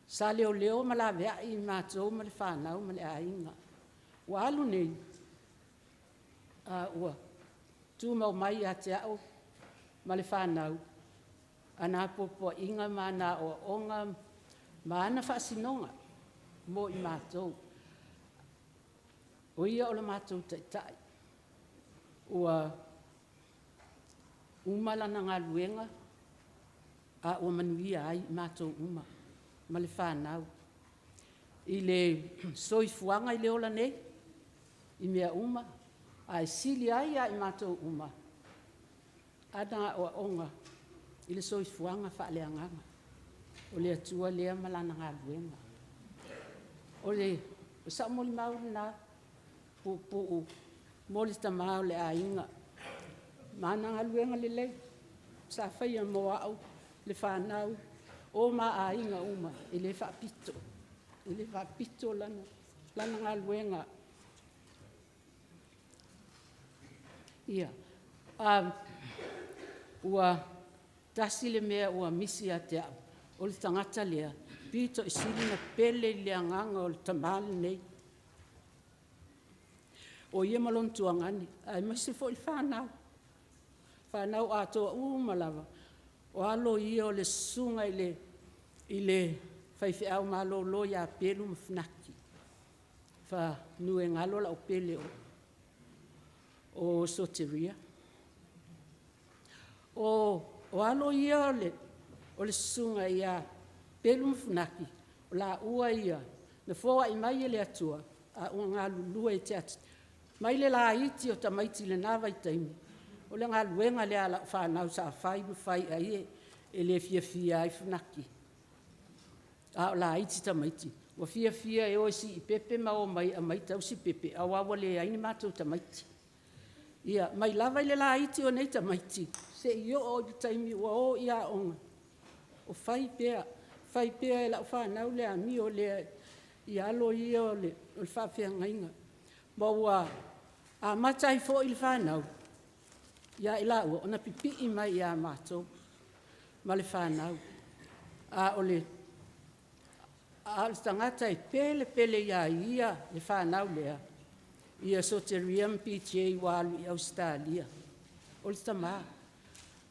Sa leo ma la vea i mātou ma le whanau ma le ainga. Wa alu nei, ua, tū mau mai a te au ma le whanau. Ana popo inga mana o onga mana whaasinonga mo i mātou. O ia o le mātou taitai. Ua umalana ngā luenga a ua manuia ai mātou uma ma le whanau. I le soifuanga i le ola nei, i mea uma, a sili ai a i mātou uma. Ana o onga. I le soifuanga whaaleanganga. O le atua lea malana ngā luenga. O le sa moli mauri nā po moli tamao le ainga. Mana ngā luenga le lei. Sa whaia moa au le whanau. O ma ainga uma. I le whapito. I le whapito lana. Lana ngā luenga. Ia. Ua tasi le mea ua misi a te au. O le tangata lea. Pito i sili na pele lea nganga o le tamale nei. O ia malon tuangani. Ai masi fo i whanau. Whanau atoa malava. O alo ia o le sunga i le whaifi au malo lo ia pelu mawhinaki. Wha nue ngalo la o pele o soteria. O alo ia o le sunga ia pelu mawhinaki. O la ua ia. Na fōa i mai le atua. A ua ngā lulua i te ati. Mai le la iti o tamaiti le nāwa i taimi. O le ngā luenga le ala whanau sa whai ai e le fia ai whinaki. A o la iti tamaiti. Wa fia e oisi i pepe ma o mai a mai tau si pepe. A wawa le aini mātou tamaiti. Ia, mai lava i le la iti o nei tamaiti. Se i o i taimi ua o ia onga. O whai pea e lau whanau le ami o le i alo i o le whawhia ngainga. Ma ua a matai fo i le whanau. Ia i lau, ona pipi i mai ia mātou. Ma le whanau. A o le tangata i pele ia le whanau lea. Ia Soterium PTA walu i Australia. O le Tama.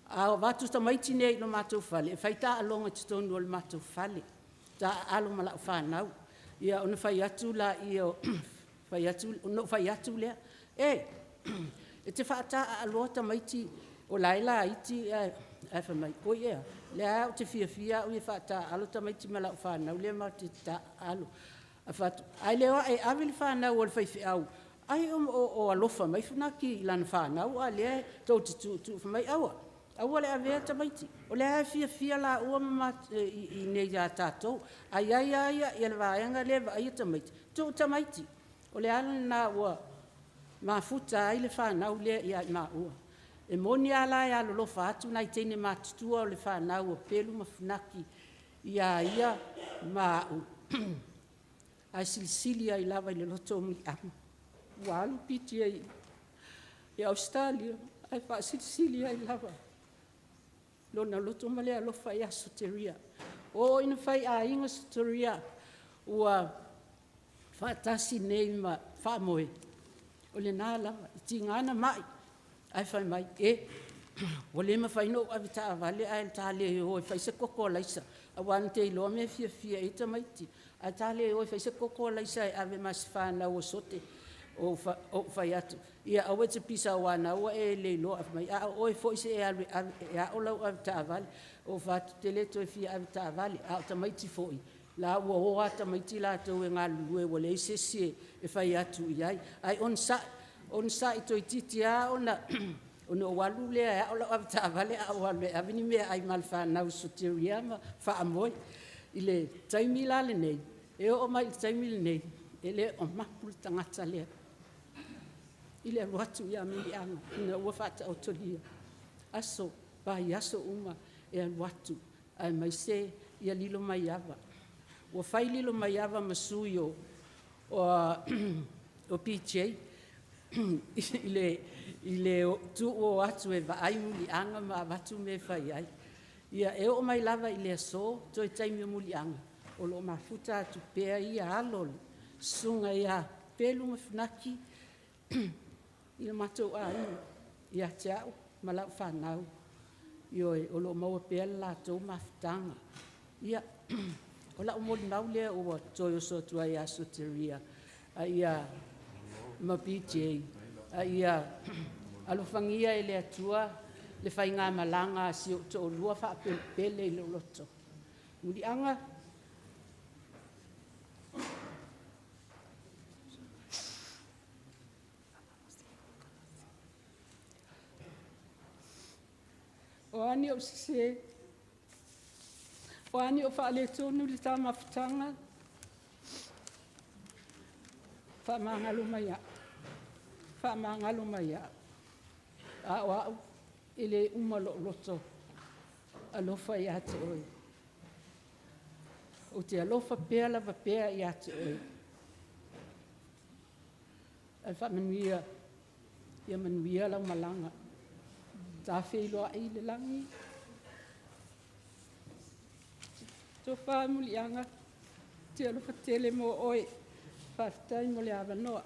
A watu tamaiti nei no mātou whale. E whaita alonga te tonu o le mātou whale. Ta alo mala whanau. Ia ona whai atu la i o whai atu lea. E te whaata aloa tamaiti o laila iti e whamai. O ia. Lea o te fia o i whaata alo tamaiti mala whanau. Lea ma te ta alo. Ai leo e awili whanau o le whaifi au. Ai o alofa mai whanaki i lana whanau. A lea tau te tu whamai awa. Aua le avea tamaiti. O le ai fia la ua i nei a tātou. Ai i le vāenga le ai tamaiti. Tu tamaiti. O le ala na ua mafuta ai le whanau le ia i ua. E moni ala e alo lofa atu nai teine mātutua o le whanau o pelu mawhinaki ia ma u. ai silisili ai lava i le loto o Muliaga. Ua alu piti ai i Australia, ai whaasilisili ai lava. Lona loto ma le alofa i a soteria. O ina whai a inga soteria, ua whaatasi nei ma whaamoe. O le nā lava, i tingana mai, ai whai mai, o le ma whai no avita avale, ai ta le hoi, whai se koko laisa, a wan te iloa me fia e tamaiti, ai ta le hoi, whai se koko laisa, e ave mas whana o sote, o whai atu. Ia awe te pisa wana, ua e le iloa, mai a oi fo se e a olau avita avale, o whatu te leto e fia avita avale, a tamaiti foi. La ua hoa tamaiti la tau e ngā lue, wa le se e whai atu iai. Ai on sa i toi titi a ona, ona o walu lea a olau avita avale, a walu e avini mea ai malwhanau soteria ma whaamoe. I le taimi la le nei, e o mai le taimi le nei, e le o mapul tangata lea. I le aruatu ia Muliaga, ina ua whata o tolia. Aso, pai aso uma e aruatu, ai mai se ia lilo mai ava. Ua whai lilo mai ava masui o PJ, i le tu o atu e vaai Muliaga ma watu me whai ai. Ia e o mai lava i le aso, toi taimi o Muliaga. O lo mafuta atu pea ia alole, sunga ia pelu mawhinaki, i le matou a ia te au, ma lau whanau. Ioe, o lo maua pea la tau mawhitanga. Ia, o la umoli nau lea ua toi o sotua ia soteria, a ia ma PJ, a ia alofangia e le atua, le whainga malanga si o to lua wha pele i le loto. Muliaga, o ani o se, o ani o whaale tonu li tā mawhitanga, whaamangalo mai a. Whaamangalo mai a. A o au, ele umalo loto, alofa i ate oi. O te alofa pea lava pea i ate oi. Ai whaamanuia, ia manuia lau malanga. Tā wheiloa i le langi. Tofa Muliaga, te alofa tele mo oi, whaftai mo le awanoa.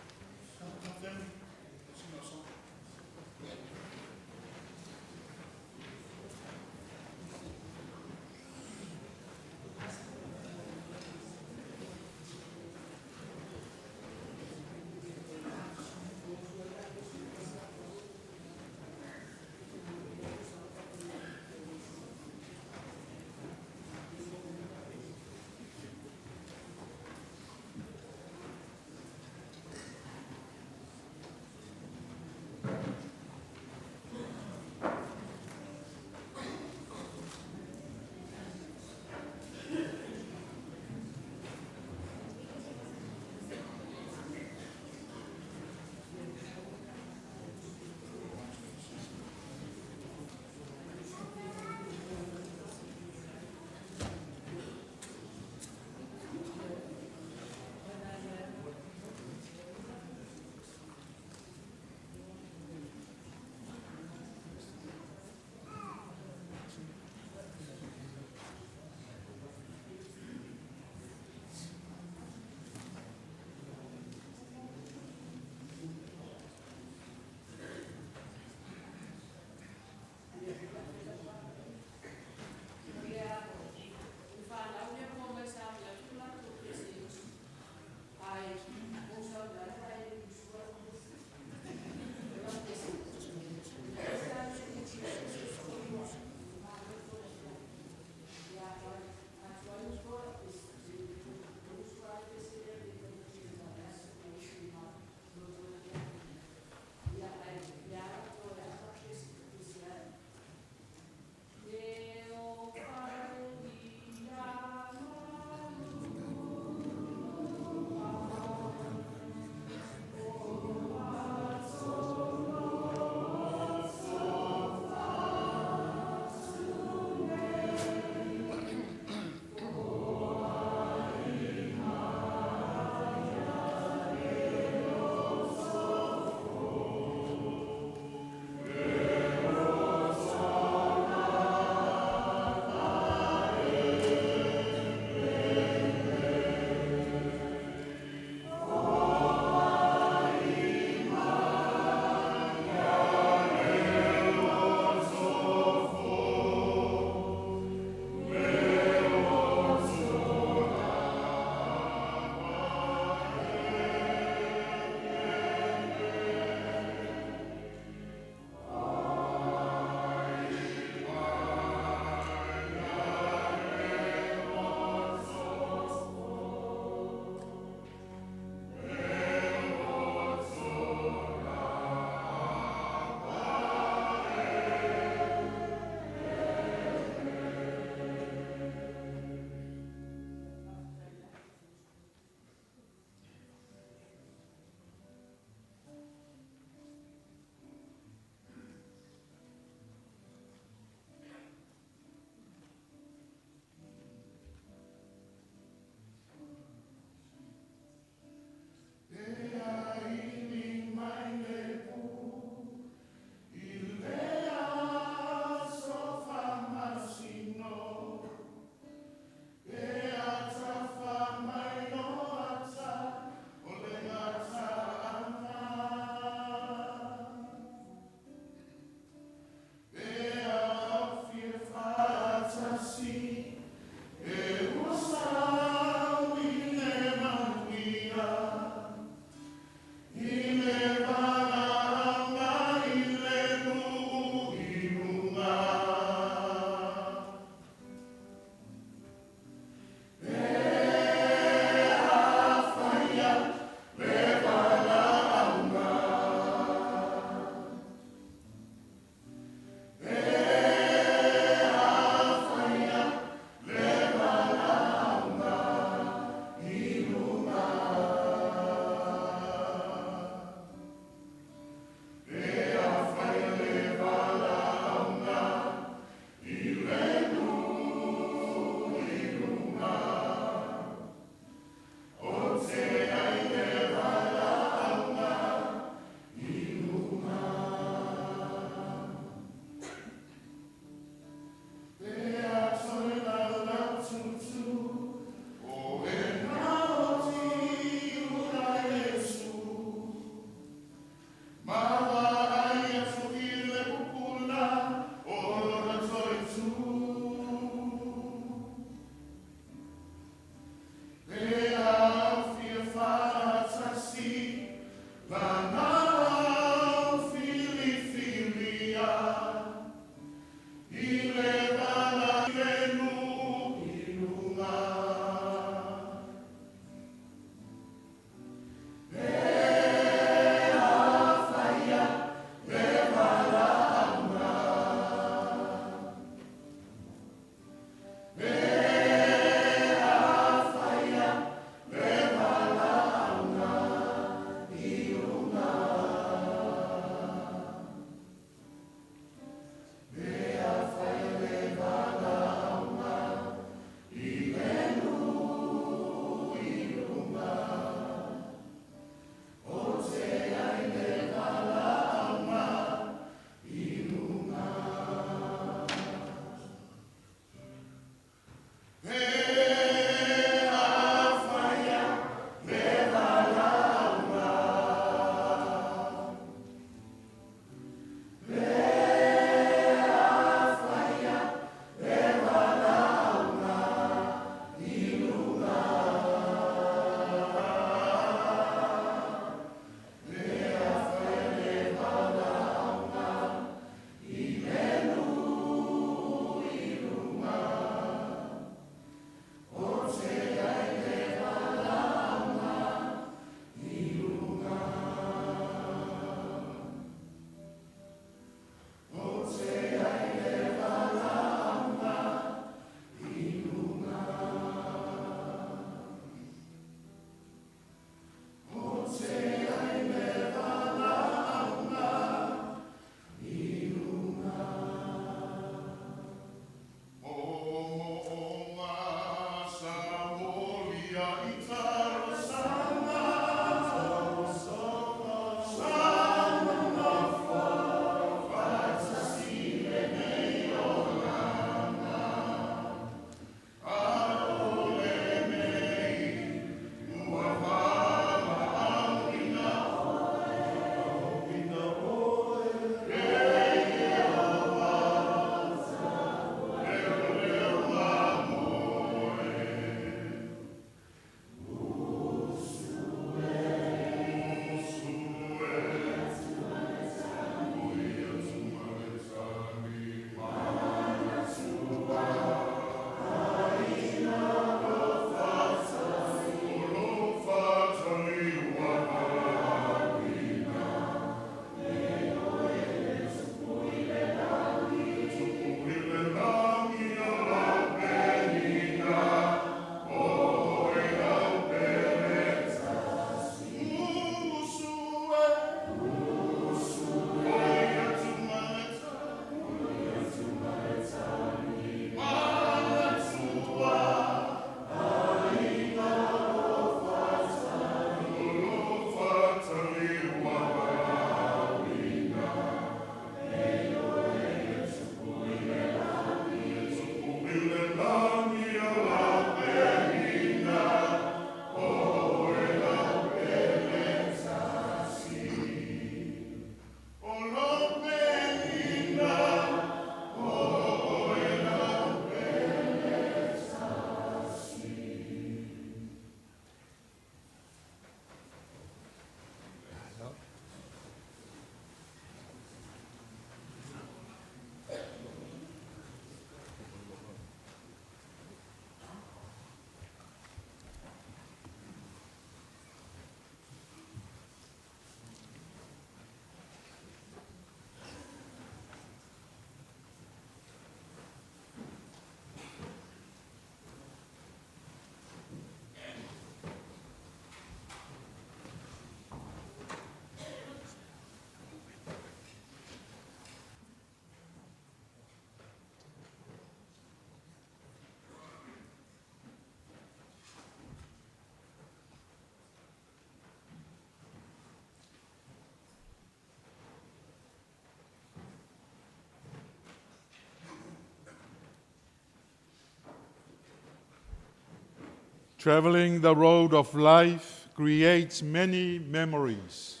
Traveling the road of life creates many memories.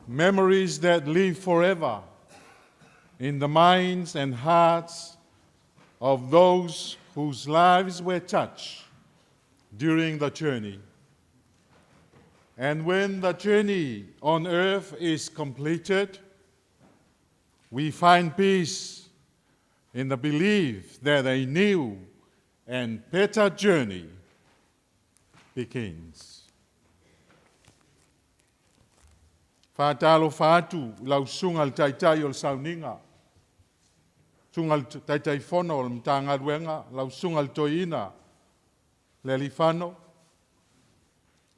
Memories that live forever in the minds and hearts of those whose lives were touched during the journey. And when the journey on earth is completed, we find peace in the belief that a new and better journey begins. Whātalo whātu lau sunga le taitai o le Sauniga. Sunga le taitai whono o le mtāngaruenga, lau sunga le toina le alifano.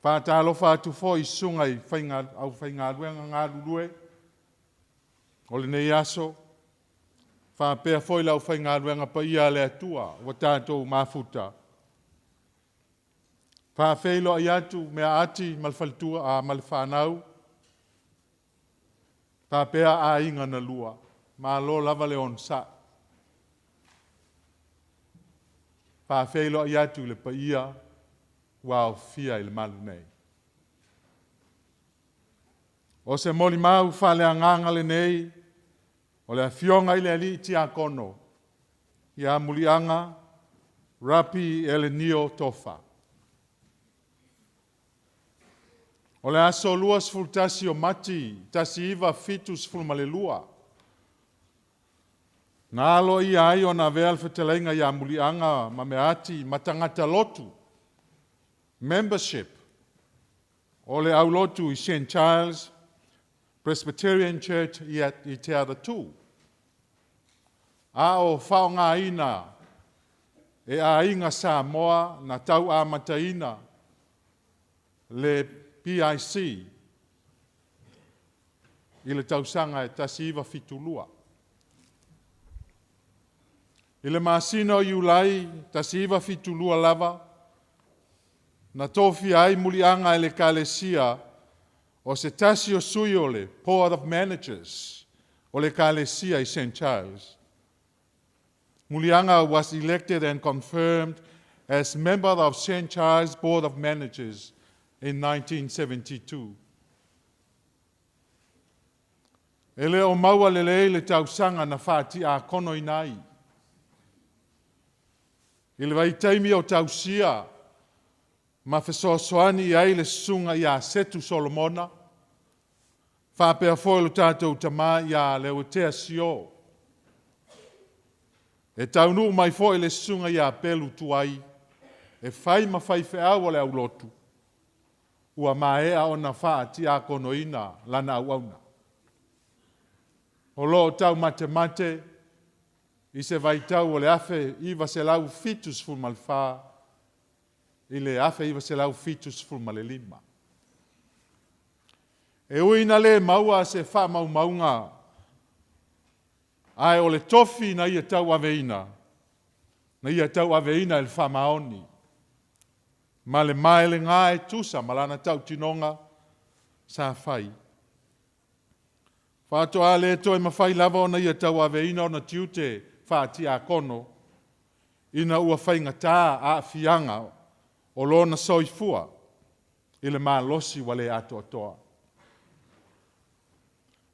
Whātalo whātu fo I sunga I whaingaruenga ngā rurue. O le nei aso, whāpea fo I lau whaingaruenga pa ia le atua, wa tātou mafuta. Whāwheilo I atu mea ati malwhaltua a malwhanau. Whāpea a inga na lua, mā lo lava le on sa. Whāwheilo I atu le pa ia, wao fia I le malu nei. O se moli mau whale anganga le nei, o le fionga I le ali ti a kono, ia Muliaga, RAPI ELENIO Tofa. O le aso luas fultasi o mati, tasi iwa fitus fulmalelua. Nā alo I ai o na vea alfetelenga ia Muliaga ma me ati matangata lotu. Membership o le au lotu I St. Charles Presbyterian Church I te ara tū. A o whaonga ina e a inga Samoa na tau a mataina le PIC I le tausanga e tasi iwa fitulua. I le masino I ulai tasi iwa fitulua lava na tofi ai Muliaga e le kalesia o se tasi o sui o le Board of Managers o le kalesia I St. Charles. Muliaga was elected and confirmed as member of St. Charles Board of Managers in 1972. E leo maua le tausanga na whāti a kono I nai. I le waitaimi o tausia, ma fesoasoani ai le sunga ia setu Solomona, whāpea foilo tātou tama ia leo tea sio. E taunu mai foi le sunga ia pelu tuai, e whai ma whai whiau le au lotu. Ua maea o na whaati a konoina lana auauna. O lo tau mate, I se vaitau o le afe iwa se lau fitus fulmalwha, I le afe iwa se lau fitus fulmalelima. E uina le maua se wha maunga, ai o le tofi na ia tau aveina, na ia tau aveina il wha maoni. Ma le maele ngā e tusa, malana tau tinonga sa whai. Whātoa le toi mawhai lava o na ia tau aveina o na tiute whāti a kono, ina ua whainga tā a fianga o lona soifua, I le mālosi wale ato atoa.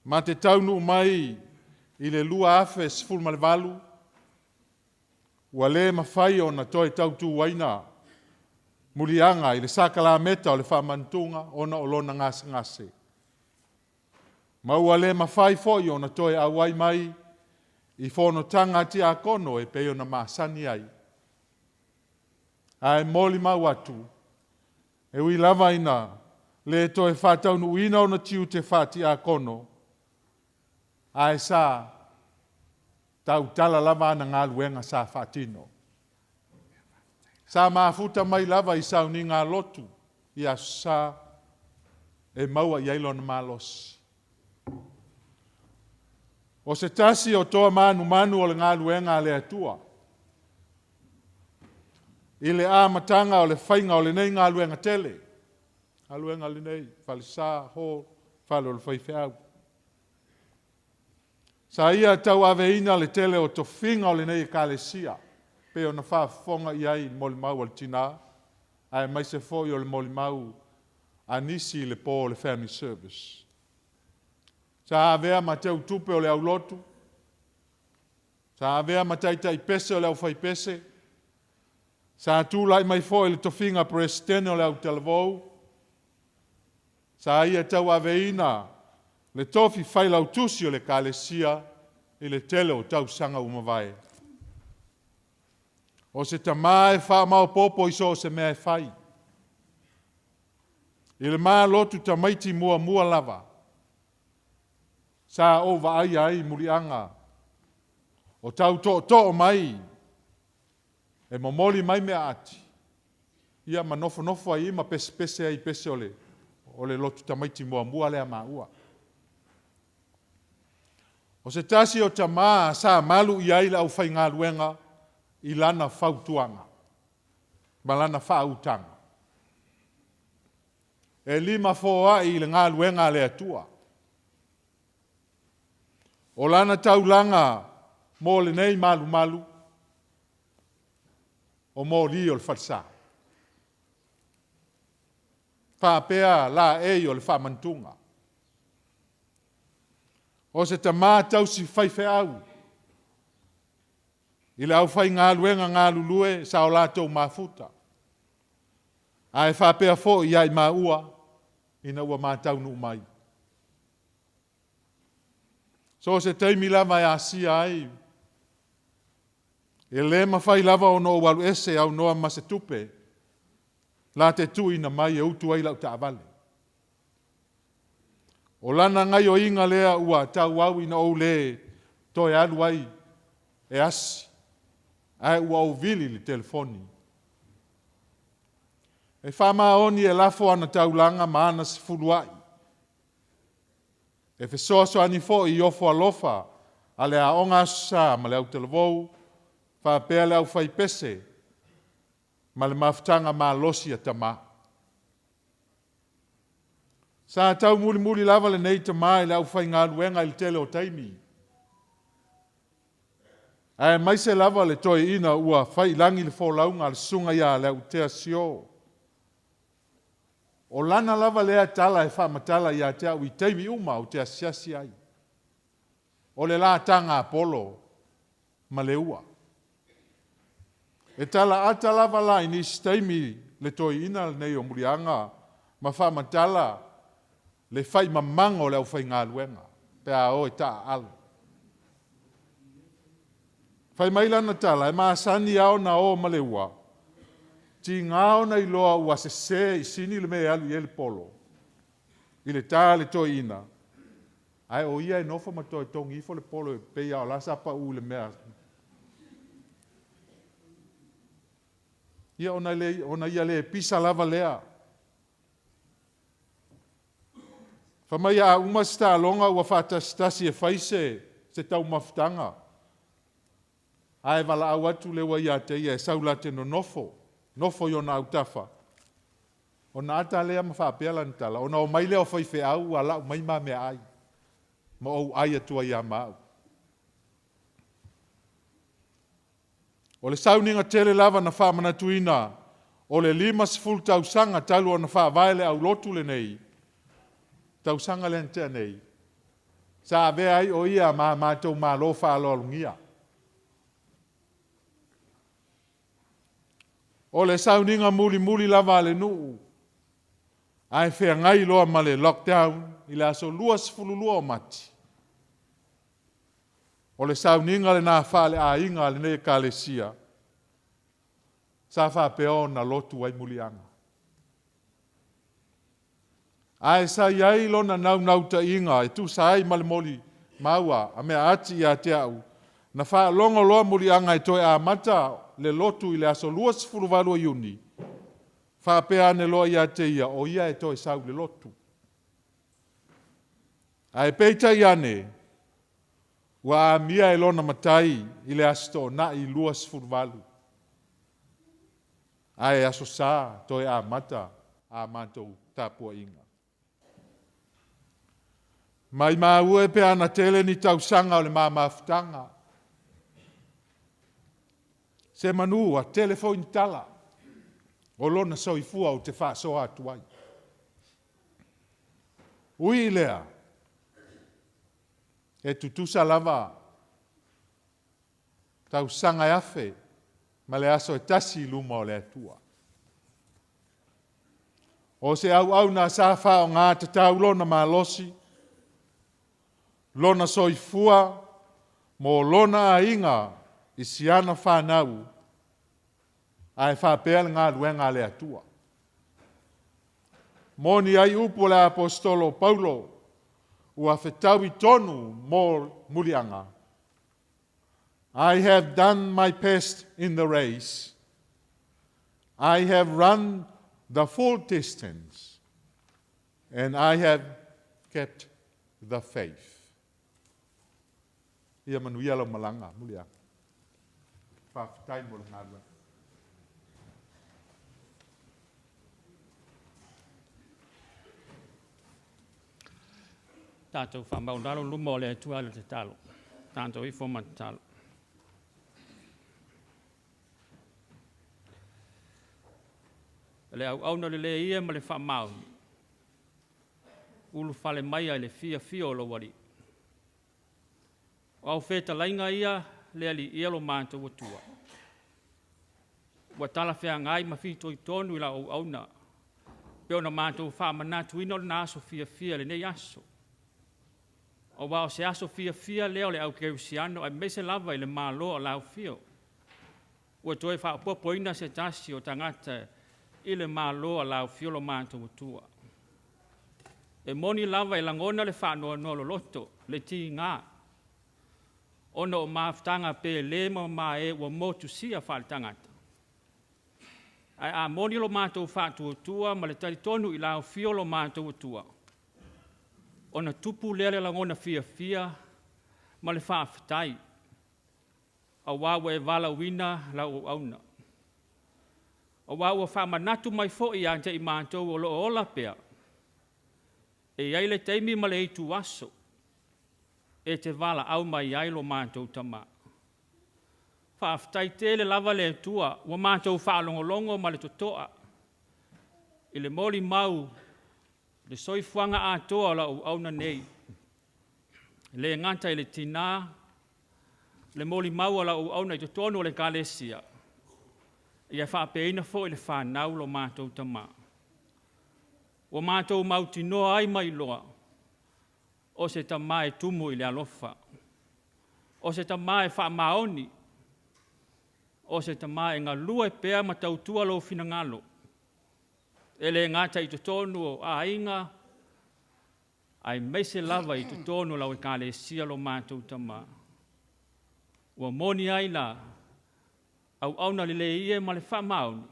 Ma te taunu mai I le lua afe sfulma le valu, ua le mawhai o na toi tau tu waina, Muliaga I le sakala meta o le whamantunga ona o lona ngase. Maua le mawhai foi o na toi awai mai I whono tanga ti a kono e peo na masani ai. Ai moli mau atu, e ui lava ina le toi whatau nu ina o na tiu te whati a kono. Ai sa tau tala lava na ngā luenga sa whatino. Sa mafuta mai lava I Sauniga lotu, I asa e maua I ailo na malos. O se tasi o toa manu o le ngā luenga le atua. I le āmatanga o le whainga o le nei ngā luenga tele. Ngā luenga le nei, whale sā, ho, whale o le whaiwheau. Sa ia tau aveina le tele o to whinga o le nei kalesia. pe ona whaafonga i ai mole mau al tina, ai mai se foi o le mole mau anisi le po le family service. Sa avea ma te utupe o le au lotu, sa avea ma taita i pese o le au fai pese, sa tūlai mai foi le tofinga presidente o le au talavou, sa ia tau aveina le tofi fai lau tusi o le kalesia i le tele o tau sanga umawai. O se tamae wha mau popo iso o se mea fai. I le maa lotu tamaiti mua mua lava. Sa o wa ai Muliaga. O tau to mai. E momoli mai mea ati. Ia ma nofo ai ma pese ai pese ole. Ole lotu tamaiti mua mua lea maa ua. O se tasi o tamaa sa malu i ai la au fai ngā luenga i lana fautuanga. Ma lana fautanga. E lima foa i le ngā luenga le atua. O lana taulanga mo le nei malu. O mo li o le fatsa. Whapea la e o le whamantunga. O se tamā tau si whaife au. I le au whai ngā luenga ngā lulue sa o lātou mafuta. Ai whapea fo i ai mā ua, ina ua mātau nu mai. So se teimi lava e asia ai. E le ma whai lava o no walu ese au noa ma se tupe. La te tu ina mai e utu ai lau ta avale. O lana ngai o inga lea ua tau au ina ou le toi alu ai e asi. Ai ua au vili li telefoni. E whama oni e lafo ana taulanga maana si fuluai. E fesoaso ani fo i ofo alofa a le a onga asusa ma le au televou, whapea le au fai pese, ma le maftanga ma losi a tama. Sa tau muli lava le nei tama i le au fai ngā luenga i le tele o taimi. Ai mai se lava le toi ina ua fai langi le fōlaunga le sunga ia le au tea sio. O lana lava lea tala e whamatala ia te au i taimi uma o te asiasi ai. O le la tanga Apollo ma le ua. E tala ata lava la ini staimi le toi ina le nei o Muliaga ma whamatala le whai mamanga o le au whai ngā luenga. Pe a o e ta alo. Whai mailana tala e maasani ao na o ma le ua. Ti ngāo na iloa ua se i sini le mea alu i ele polo. I le tā le toi ina. Ai o ia e nofo ma toi tongi ifo le polo e pei ao lasa pa u le mea. Ia ona ia le pisa lava lea. Whamai a umasta alonga ua whatastasi e whaise se tau mafutanga. Ai wala au atu le wa ia te ia e saulate no nofo. Nofo yo na utafa. O na ata lea ma whaapela nitala. O na o mai leo whaife au a lau mai ma me ai. Ma o ai atua ia mau. O le Sauniga tele lava na whamana tuina. O le 5 tausanga talu o na whaavaele au lotu le nei. Tausanga le ntea nei. Sa ave ai o ia ma mātou ma lo whaalolungia. O le Sauniga muli lava le nuu. Ai whea ngai loa ma le lockdown i le aso 2 o mati. O le Sauniga le nā whaale a inga le ne kalesia. Sa whapeo na lotu ai Muliaga. Ai sa iai lona nau ta inga e tu sa ai malemoli maua a mea ati i a te au. Na wha longo loa Muliaga e toi a mata le lotu i le aso 2 iuni. Whapea ne loa i a te ia o ia e toi sau le lotu. Ai peita i ane wa mia e lona matai i le asto na i 2 Ai aso sa toi a mata a mātou tāpua inga. Mai ua e pe ana tele ni tausanga o le mafutanga. Se manu a telefoni tala. O lona soifua o te whaasoa atu ai. Ui lea. E tutusa lava. Tau sanga e afe. Ma le aso e tasi luma o le atua. O se au na sa whao ngā te tau lona ma losi. Lona soifua. Mo lona a inga. I siana whanau. Ai whapea ngā ruenga le atua. Moni ai upo le apostolo Paulo. Ua whetau I tonu mō Muliaga. I have done my best in the race. I have run the full distance. And I have kept the faith. Ia manuia lau malanga, Muliaga. Whawhitai mo le ngā ruenga. Tātou whamaundaro luma o le atua le te talo. Tātou I foma te talo. Le au na le ia ma le whamau. Ulu whale mai ai le fia o lo wari. O au wheta lainga ia le ali ia lo mātou atua. Ua tala whea ngai ma whito I tonu I la au na. Peo na mātou whamanatu ino le na aso fia le nei aso. O wao se aso fia leo le au keusiano ai mese lava I le malo o lau fio. Ua toi whapopoina se tasi o tangata I le malo o lau fio lo mātou atua. E moni lava I langona le whanoa no lo loto, le ti ngā. Ona o maaftanga pe le ma e ua motu sia whale tangata. Ai a moni lo mātou whātua atua ma le tari tonu I lau fio lo mātou atua. Ona tupu lele langona fia ma le whaafitai. A wawa e wala wina la o auna. A wawa whamanatu mai fo I ante I mātou o lo ola pea. E ai le teimi ma le itu aso. E te wala au mai ai lo mātou Tama. Whaafitai te le lava le tua, wa mātou whaalongolongo ma le totoa. I le moli mau, le soifuanga atoa la o auna nei. Le nganta I le tina, le moli mau la o auna I totono le kalesia. Ia whaapeina fo I le whanau lo mātou Tama. Wa mātou mau tinoa ai mai loa. O se Tama e tumu I le alofa. O se Tama e whaamaoni. O se Tama e ngā lua e pēa ma tautua lo finangalo. E le ngata I totonu o a inga, ai meise lava I totonu lau e kāle sia lo mātou Tama. Ua moni ai la, au auna le ie ma le whamaoni,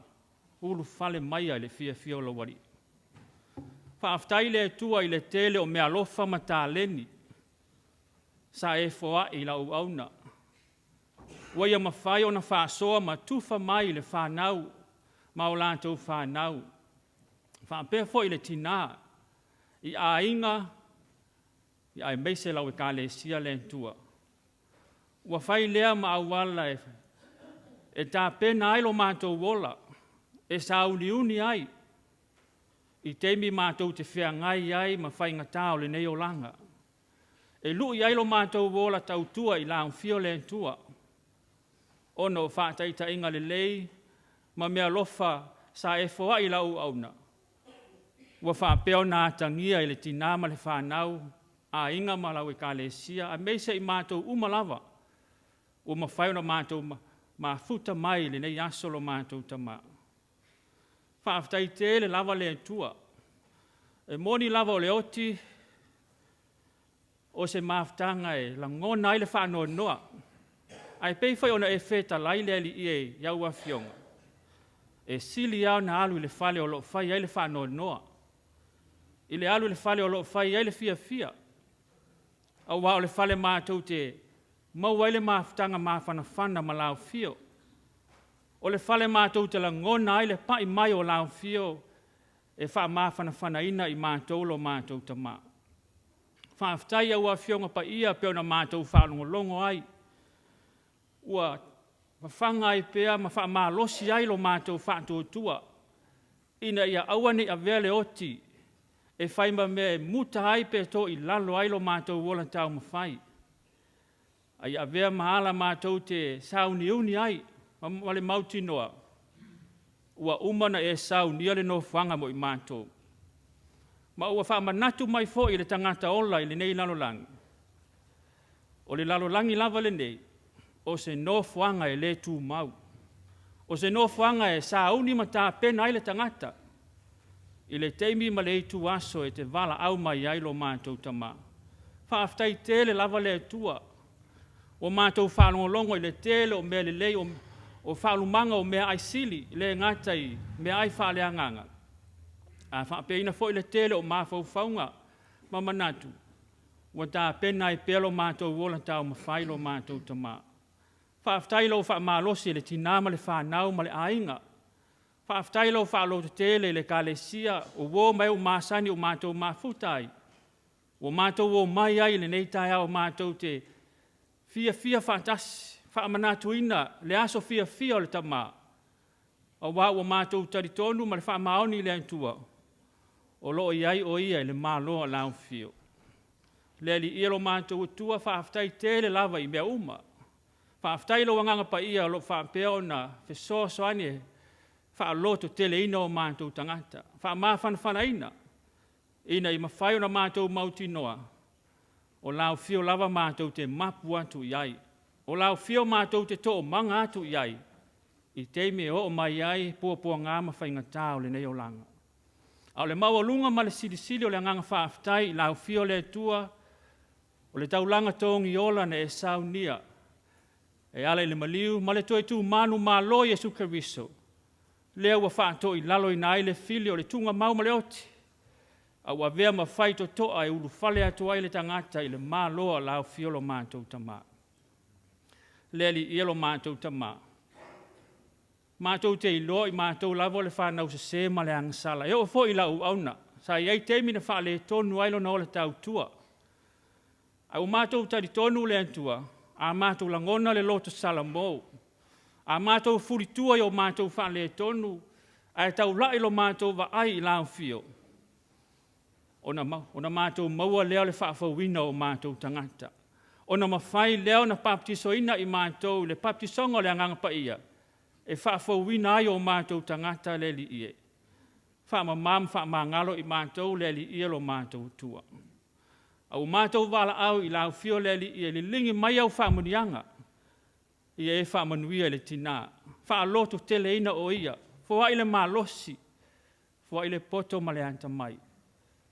ulu fale mai ai le fia o lo wari. Whaaftai le tua I le tele o mea lofa ma tā leni, sa e foa I lau auna. Ua ia mawhai o na whaasoa ma tufa mai le whanau, ma o lātou whanau. Whaapea fo I le tina, I a inga, I ai meise lau e kāle sia le tua. Ua whai lea ma awala e tā pena ai lo mātou wola, e sa uni ai. I teimi mātou te whea ngai ai ma whai ngatā o le nei o langa. E lui ai lo mātou wola tau tua I laung fio le tua. Ono o whaataita inga le lei, ma mea lofa sa e foa I lau auna. Ua whaapeo nā tangia I le tinama le whanau, a inga ma lau e kāle sia, a meise I mātou umalava. Ua ma whai ona mātou ma futa mai le nei aso lo mātou Tama. Whaaftai te le lava le tua. E moni lava o le oti, o se maaftanga e la ngona I le whaanoa noa. Ai pei whai ona e wheta lai le ali I e iau a fionga. E sili au na alu I le whale o lo whai ai le whaanoa noa. I le alu I le whale o lo whai ai le fia. Au wa o le whale mātou te mau ai le maaftanga mawhanawhana ma lau fio. O le whale mātou te la ngona ai le pai mai o lau fio e wha mawhanawhana ina I mātou lo mātou Tama. Whaaftai au a fionga pa ia peo na mātou whanongolongo ai. Ua mawhanga i pea, mawhamalosi ai lo mātou whātuatua. Ina ia awane a vele oti, e whaima me muta ai pe to i lalo ai lo mātou wola tau mawhai. Ai a vea mahala mātou te sauni uni ai, mawale mauti noa. Ua umana e sauni ale no whanga mo i mātou. Ma ua whamanatu mai fo i le tangata ola i le nei lalolangi. O le lalolangi lava le nei, o se no whanga e le tū mau. O se no whanga e sauni ma tā pena ai le tangata. I le teimi ma le itu aso e te vala au mai ai lo mātou Tama. Whaaftai tele lava le tua. O mātou whalongolongo i le tele o mea le lei o whalumanga o mea ai sili le ngatai mea ai whale anganga. A whaapeina fo i le tele o mawhau whaunga ma manatu. Wa tā pena i pelo mātou wola tau mawhai lo mātou Tama. Whaaftai lo whaamalosi le tinama le whanau ma le ainga. Whaaftai lo whaalo te tele le kalesia o wō mai o māsani o mātou mafutai. O mātou o mai ai le neitai au mātou te fia whaatasi, whaamanatuina le aso fia o le Tama. O wā o mātou taritonu ma le whaamaoni le antua. O loo iai o ia le māloa lau fio. Le li ia lo mātou tua whaaftai tele lava i mea uma. Whaaftai lo wanganga pa ia lo whaapeo na fesoso ane whaaloto tele ina o mātou tangata. Whaamawhanawhana ina. Ina i mawhai o na mātou mauti noa. O lau fio lava mātou te mapu atu iai. O lau fio mātou te to o manga atu iai. I teime o mai iai pua ngā mawhainga tāo le nei o langa. Au le maua lunga ma le sili o le nganga whaaftai, lau fio le tua, o le taulanga tōngi ola na e Sauniga. E ala le maliu, ma le toi tū manu mālo Jesu Keriso. Lea ua whaato i lalo i nai le fili o le tunga mau ma le oti. Au a vea ma whaito toa e ulu whale atu ai le tangata i le māloa lau fiolo mātou Tama. Lea li ielo mātou Tama. Mātou te ilo i mātou lavo le whanau se ma le angasala. E o fo i lau auna. Sa iei teimi na whaale tonu ailo na o le tau tua. Au mātou tari tonu le antua. A mātou langona le loto sala mou. A mātou furitua i o mātou whaale tonu. A e tau lai lo mātou wa ai i lau fio. Ona mātou maua leo le whaafawina o mātou tangata. Ona mawhai leo na paptisoina i mātou le paptisonga le anganga pa ia. E whaafawina ai o mātou tangata le li ie. Whaamangalo i mātou le li ie lo mātou tua. Au mātou wala au i lau fio le li ie li lingi mai au Muliaga. Ia e whaamanuia le tina. Whaaloto tele ina o ia. Fua i le malosi. Fua i le poto ma le anta mai.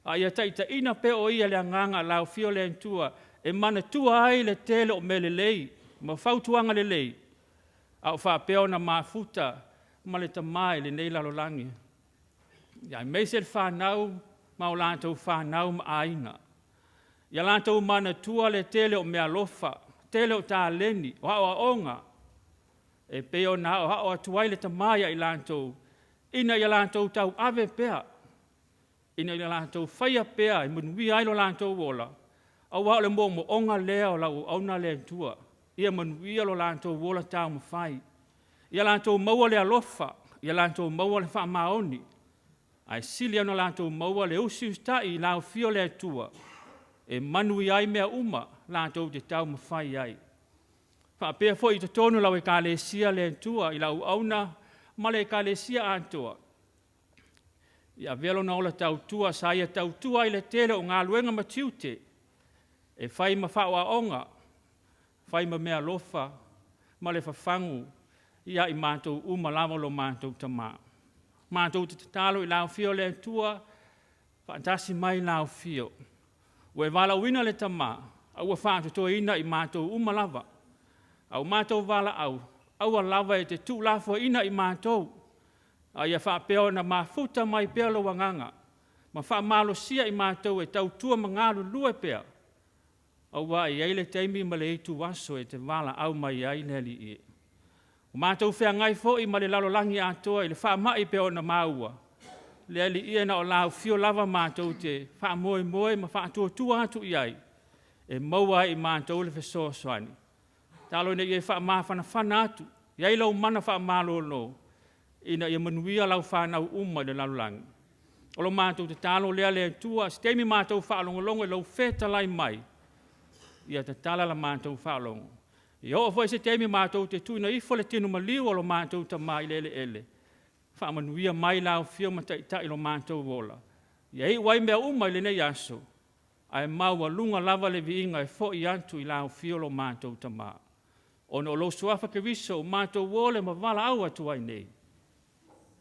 A ia taita ina pe o ia le anganga lau fio le antua. E mana tua ai le tele o me le lei. Ma whautuanga le lei. Au whapeo na mafuta ma le tamai le nei lalolangi. Ia meise le whanau ma o lantou whanau ma ainga. Ia lantou mana tua le tele o mea lofa, tele o tā leni, o hao a onga. E peo na o hao atuai le tamai i lantou. Ina ia lantou tau ave pea. Ina ia lantou whaia pea i manui ailo lantou wola. Au hao le mo onga leo lau auna le tua. Ia manuia lo lantou wola tau mawhai. Ia lantou maua le alofa. Ia lantou maua le whaamaoni. Ai sili ana lantou maua le usi ustai i lau fio le tua. E manui ai mea uma lantou te tau mawhai ai. Whaapea fo i te tonu lau e kalesia le tua i lau auna ma le kalesia antoa. Ia velo na ola tau tua sa ia tau tua i le tele o ngā luenga matiute. E whai ma whaua onga. Whai ma mea lofa, ma le whawhangu, ia i mātou uma lavolo mātou Tama. Mātou te talo i lau fio le tua, whaantasi mai lau fio. Ue wala wina le Tama, au a whaatotoa ina i mātou uma lava. Au mātou wala au a lava e te tū lafo ina i mātou. A ia whaapeo na mafuta mai pea lo wanganga. Ma whaamalo sia i mātou e tau tua mangalu lue pea. Au wā i eile teimi ma le itu waso e te wala au mai ai le li ie. O mātou whea ngai fo i ma le lalolangi atoa i le wha mai pe o na maua. Le li ie na o lau fio lava mātou te wha moe ma wha tua atu i ai. E maua i mātou le fesoa soani. Talo ne ie wha mawhana whana atu. Iai lau mana wha malolo, ina ia manuia lau whanau uma le lalulangi. O lo mātou te talo lea lea tua, se teimi mātou whaalongolongo e lau wheta lai mai, ia te tala la mātou whaalongo. Ia o fwoi se teimi mātou te tuina ifo le tinu maliu o lo mātou ta mai lele ele. Whaamanuia mai lau whio matai lo mātou wola. Ia hei wai mea uma le nei aso, ai maua lunga lava le viinga e fo i antu i lau whio lo mātou ta maa. O no lo suafa ke viso, mātou wole ma wala au atu ai nei.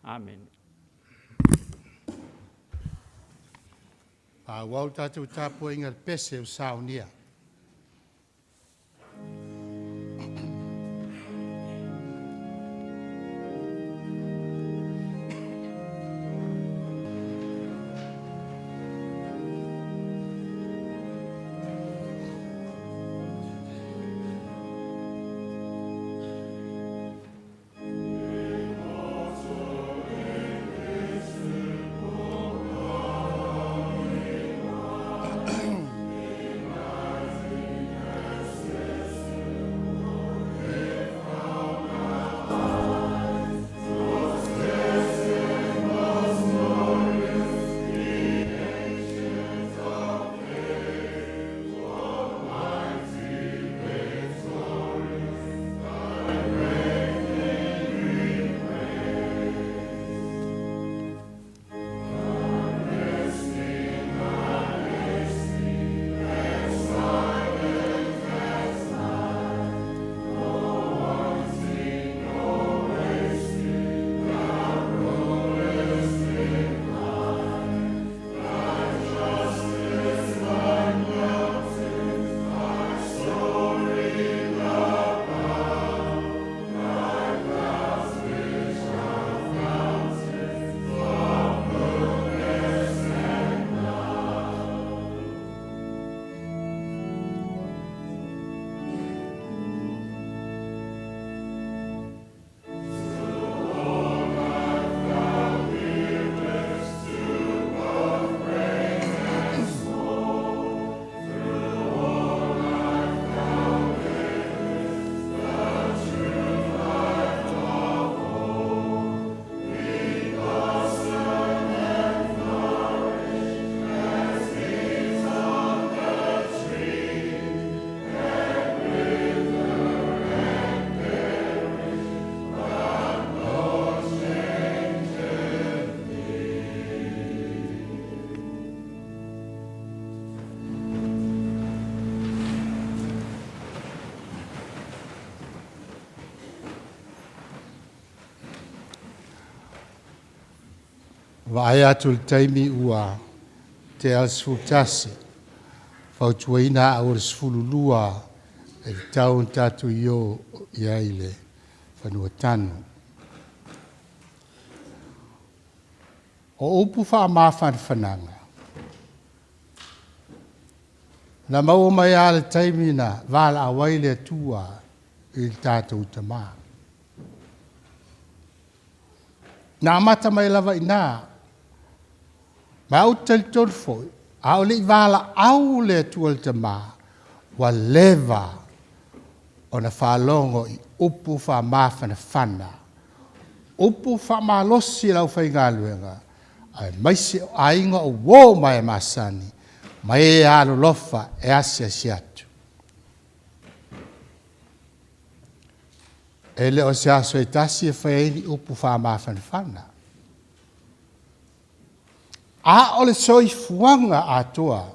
Amen. Wau tātou tāpua inga pese o Sauniga. Vai atu le taimi ua te alsfutasi, fautuaina au le sfululua e tau tatu io iaile whanua tanu. O upu wha mawhanwhananga. Na maua mai a le taimi na wala awaile atua i tātou Tama. Na mata mai lava ina, ma au talitonu foi, au le wala au le atua le Tama, wa leva o na whalongo i upu wha mawhanwhana. Upu wha malosi lau whaingaluenga, ai maise o ainga o wō mai masani, mai e alo lofa e asia si atu. E leo se aso e tasi e whaeni upu wha mawhanwhana. A ole soi fuanga atoa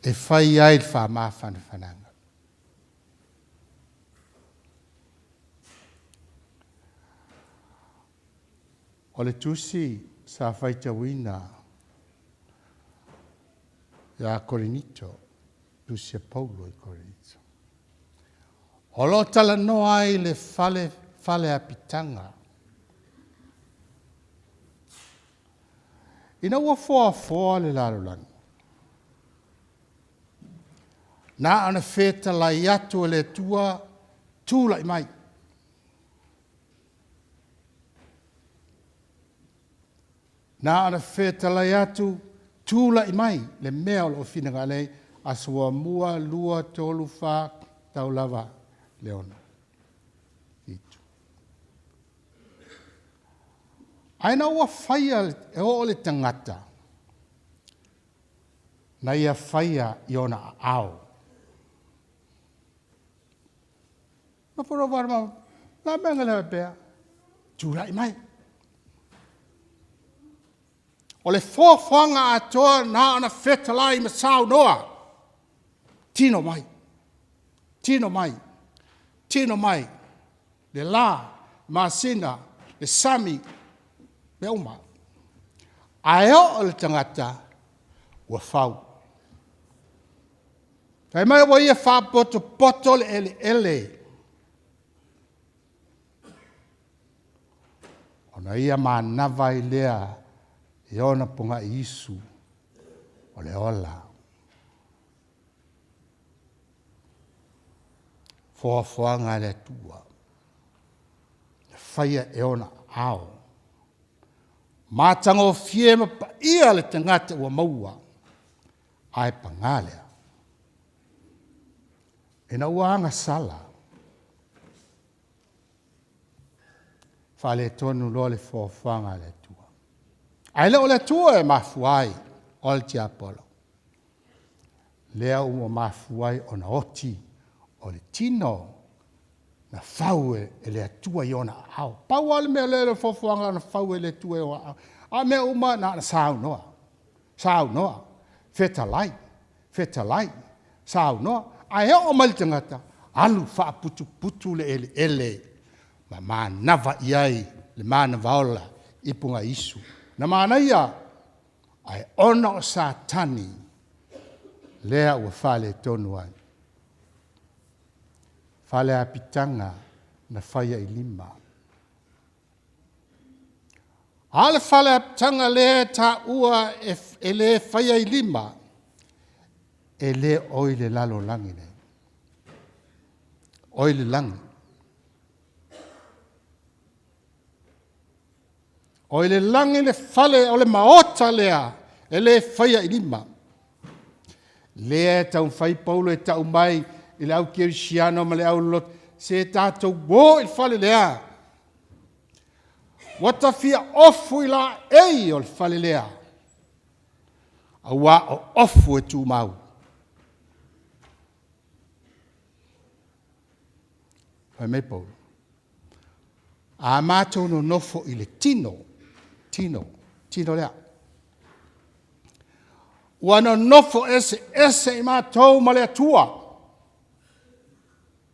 e whai ai wha mawhanwhananga. Ole tusi sa whaita wina ia Korinito, tusi e Paulo i Korinito. Olo tala no ai le fale apitanga. Ina ua foa le lalulangi. Na ana feta lai atu le tua tūla i mai. Na ana feta lai atu tūla i mai le mea o lo whina lei asua mua lua tolu wha tau lava leona. Itu. Aina ua whaia e o le tangata. Na ia whaia i ona ao. Ma whara warma, la menga lewa pēr. Tūrai mai. O le fōwhanga atoa na ana whetalai ma sao noa. Tino mai. Tino mai. Tino mai. Le la, masina, le sami, me uma. Ai o le tangata ua whau. Kai mai wa ia whapoto poto le ele. Ona ia manava i lea i ona punga i isu o le ola. Fōwhanga le tua. Le whaia e ona ao. Mātanga o fiema pa ia le tangata ua maua. Ai pangalea. E na uanga sala. Whale tonu lo le fōwhanga le tua. Ai leo le tua e mafuai o le tiapolo. Lea ua mafuai o na oti o le tino na faue e le atua i ona au. Pau ale mea le fōwhanga na faue le tua i ona au. A mea uma na sao noa. Sao noa. Fetalai. Fetalai. Sao noa. Ai o mali tangata. Alu wha putu le ele. Ma manava iai le manava ola ipunga isu. Na mana ia ai ona o satani lea ua whale tonu ai. Whale apitanga na whaia i lima. Ale whale apitanga lea ta ua e le whaia i lima. E le oile lalo langi ne. Oile langi. Oile langi le whale o le maota lea. E le whaia i lima. Lea tau whai paulo e tau mai i le au kirisiano ma le au lot. Se tātou wō i whale lea. Wata fia ofu i la ei o le whale lea. A wā o ofu e tū mau. Whai mei paulo. A mātou no nofo i le tino. Tino lea. Wana nofo ese i mātou ma le atua.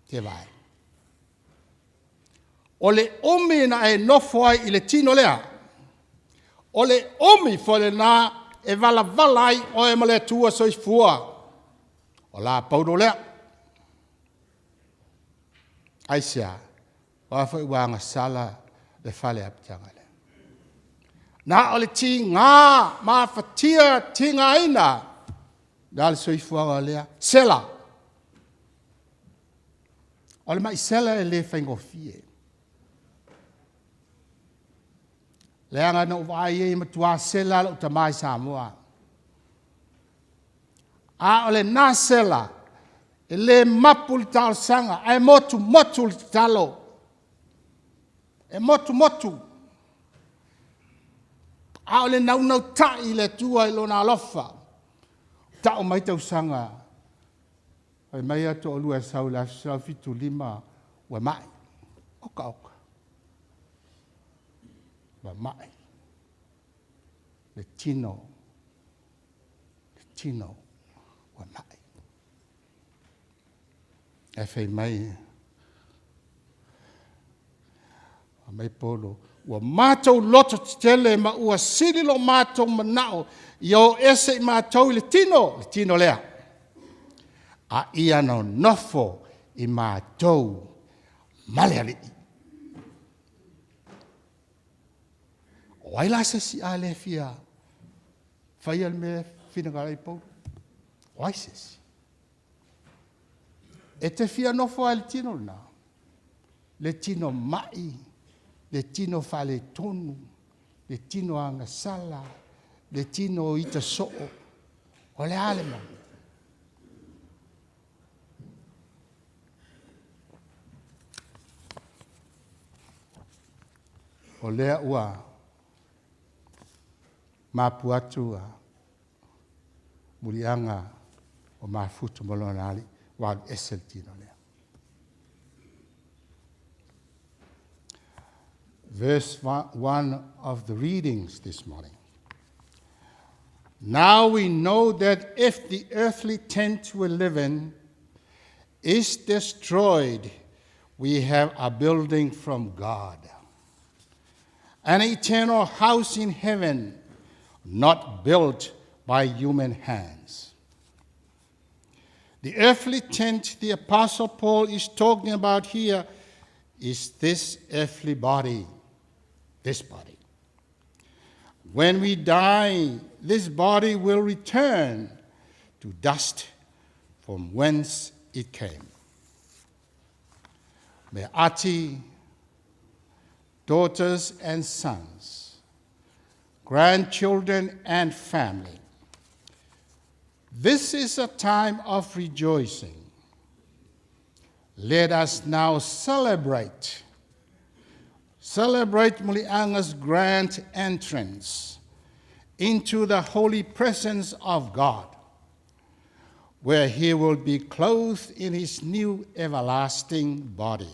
Te vai. O le omi na e nofo ai i le tino lea. O le omi fole na e vala ai o e ma le atua soifua. O la paulo lea. Aisia. Wafai wanga sala le fale apitanga lea. Na o le ti ngā mawhatia ti ngā ina. Nā le soifua lea. Sela. O le mai sela e le whaingofie. Leanga no vai e matua sela o tamai Samoa. A o le nā sela e le mapul tal sanga. E motu talo. E motu. A o le nau tai le tua i lona alofa. Ta o mai tau sanga. Ai mai ato o lua sau la sau fitu lima wa mai. Oka. Wa mai. Le tino wa mai. E fei mai. A mai polo. Ua mātou loto tele ma ua sililo mātou manao. Yo ese i mātou le tino lea. A ia no nofo i mātou maleali. O aila se si ale fia. Fai al me finagara i pou. O aise si. E te fia nofo al tino na. Le tino mai. Le tino fale tonu. Le tino anga sala. Le tino ita soo. O le alema. O lea ua mapuatua, Muliaga o mafutu molonali wag eseltino lea. Verse 1 of the readings this morning. Now we know that if the earthly tent we live in is destroyed, we have a building from God, an eternal house in heaven, not built by human hands. The earthly tent the Apostle Paul is talking about here is this earthly body, this body. When we die, this body will return to dust from whence it came. Me ati, daughters and sons, grandchildren and family. This is a time of rejoicing. Let us now celebrate Muliaga's grand entrance into the holy presence of God, where he will be clothed in his new everlasting body,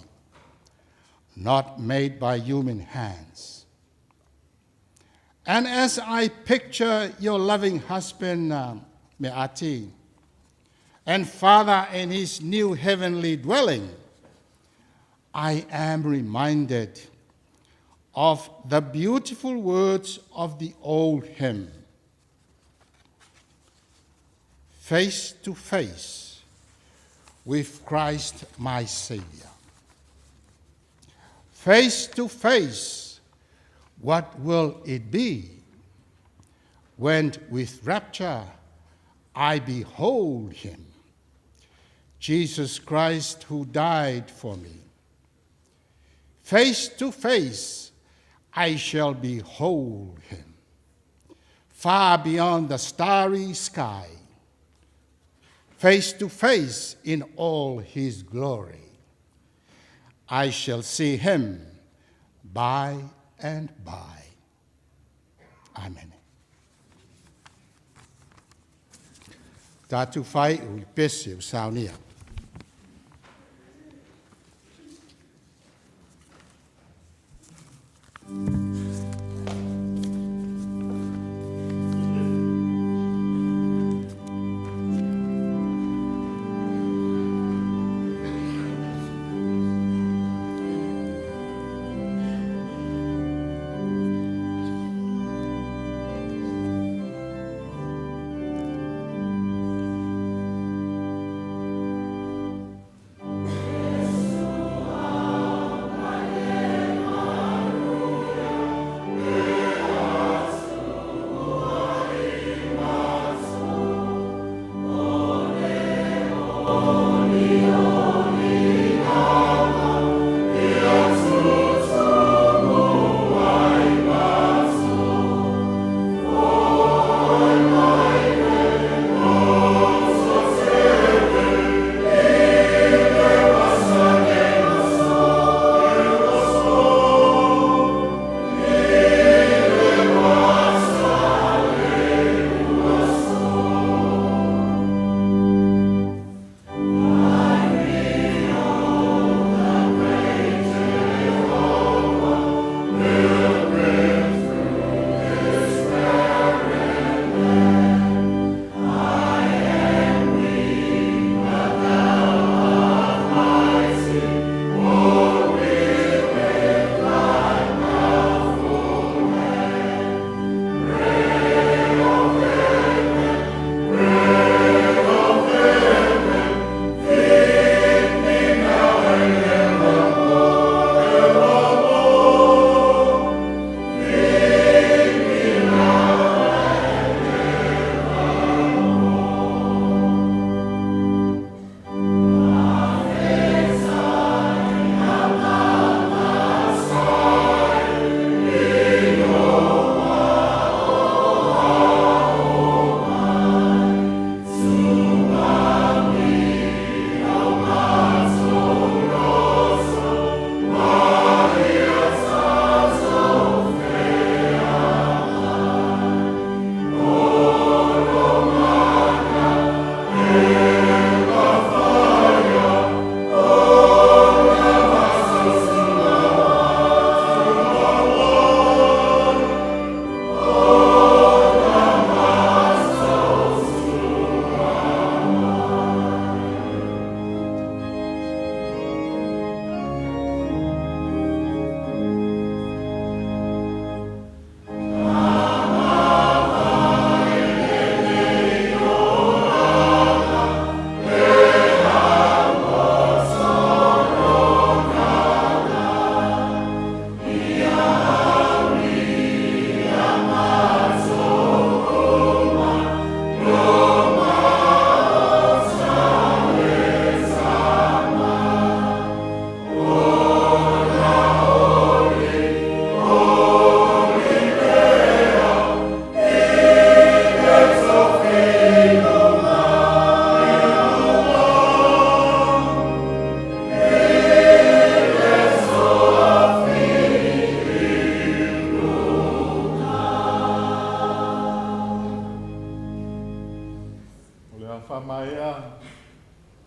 not made by human hands. And as I picture your loving husband, Me'ati, and Father in his new heavenly dwelling, I am reminded of the beautiful words of the old hymn, face to face with Christ my Savior. Face to face, what will it be when with rapture I behold him, Jesus Christ who died for me? Face to face, I shall behold him, far beyond the starry sky, face to face in all his glory. I shall see him by and by. Amen. Tatu fai ui pesi u Sauniga.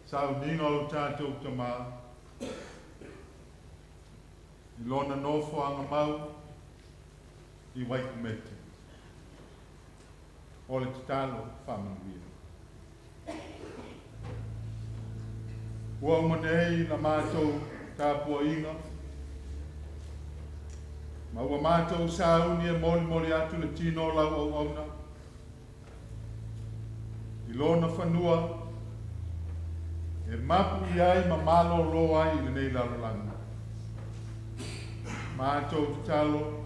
Sauniga o tātou Tama. I lona nofo anga mau. I waikumete. O le tatalo whamanuia. Ua umanei na mātou tāpua inga. Ma ua mātou sauni e moli atu le tino lau au auna. I lona whanua. E mapu i ai ma malo lo ai i nei lalolanga. Mātou tatalo.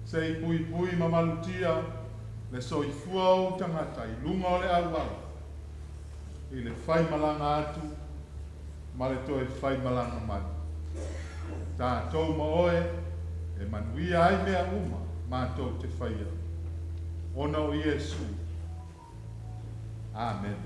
Sei pui ma malutia. Le soifua o tangata i lunga o le awala. I le whai malanga atu. Ma le toe whai malanga manu. Tātou ma oe. E manuia ai mea uma. Mātou te whaia. Ona o Iesu. Amen.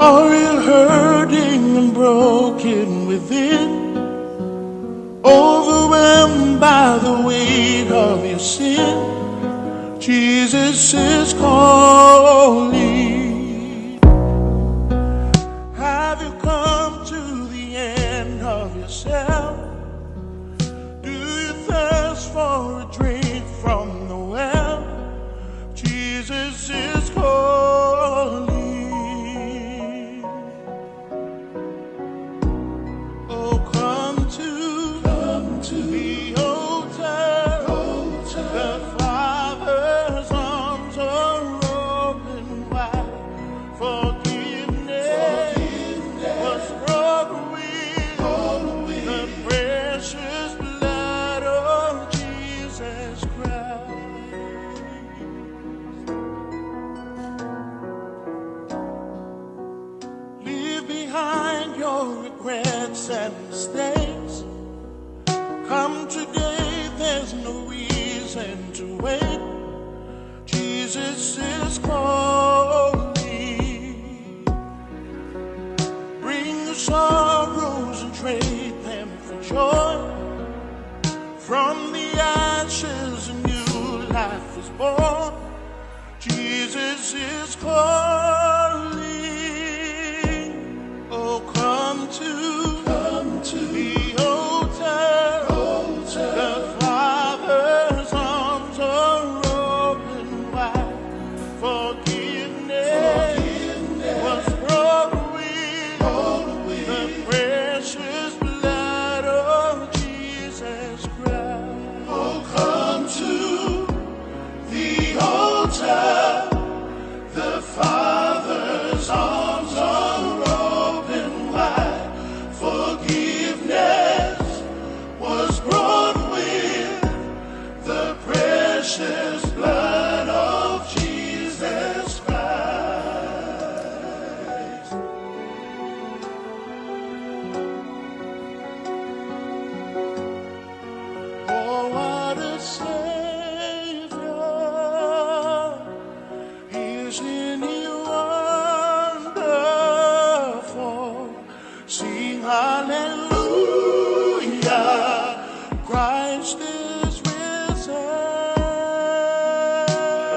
Are you hurting and broken within? Overwhelmed by the weight of your sin? Jesus is calling. Have you come to the end of yourself? Do you thirst for a drink from the well? Jesus is calling. And mistakes. Come today, there's no reason to wait. Jesus is calling. Bring your sorrows and trade them for joy. From the ashes a new life is born. Jesus is calling. Oh, come to the altar. The Father's arms are open wide. Forgiveness was brought with the precious blood of Jesus Christ. Oh, come to the altar. The Father's arms are open wide. Forgiveness was brought with the precious blood of Jesus Christ. Oh, what a Savior! Isn't He wonderful? Sing hallelujah, Christ is risen.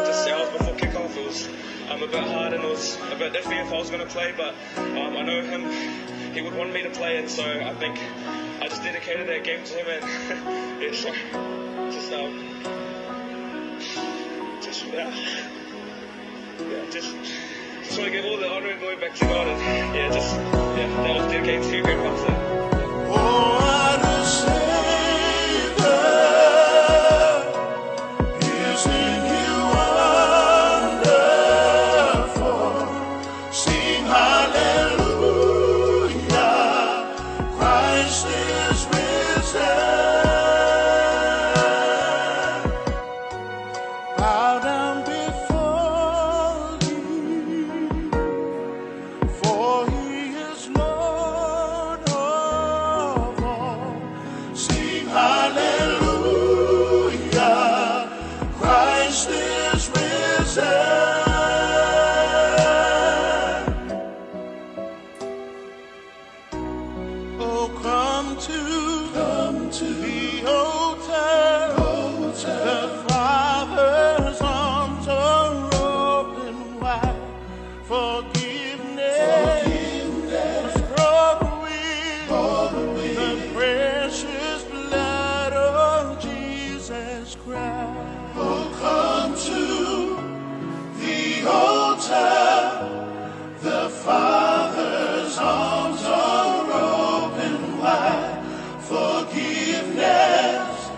Just hours before kickoff, it was a bit hard and it was a bit iffy if I was going to play, but I know him, he would want me to play, and so I think I just dedicated that game to him, and yeah, so just want to give all the honor and glory back to God, and that was dedicated to you, great pastor. Oh, what a Savior! Isn't He wonderful? Sing hallelujah, Christ is risen. Bow down before Him, for He is Lord of come to the altar. The Father's arms are open wide. Forgiveness was brought with the precious blood of Jesus Christ. Oh, come to the altar. The Father's arms are open wide. Forgiveness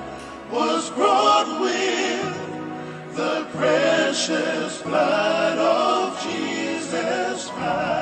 was brought with the precious blood of Jesus Christ.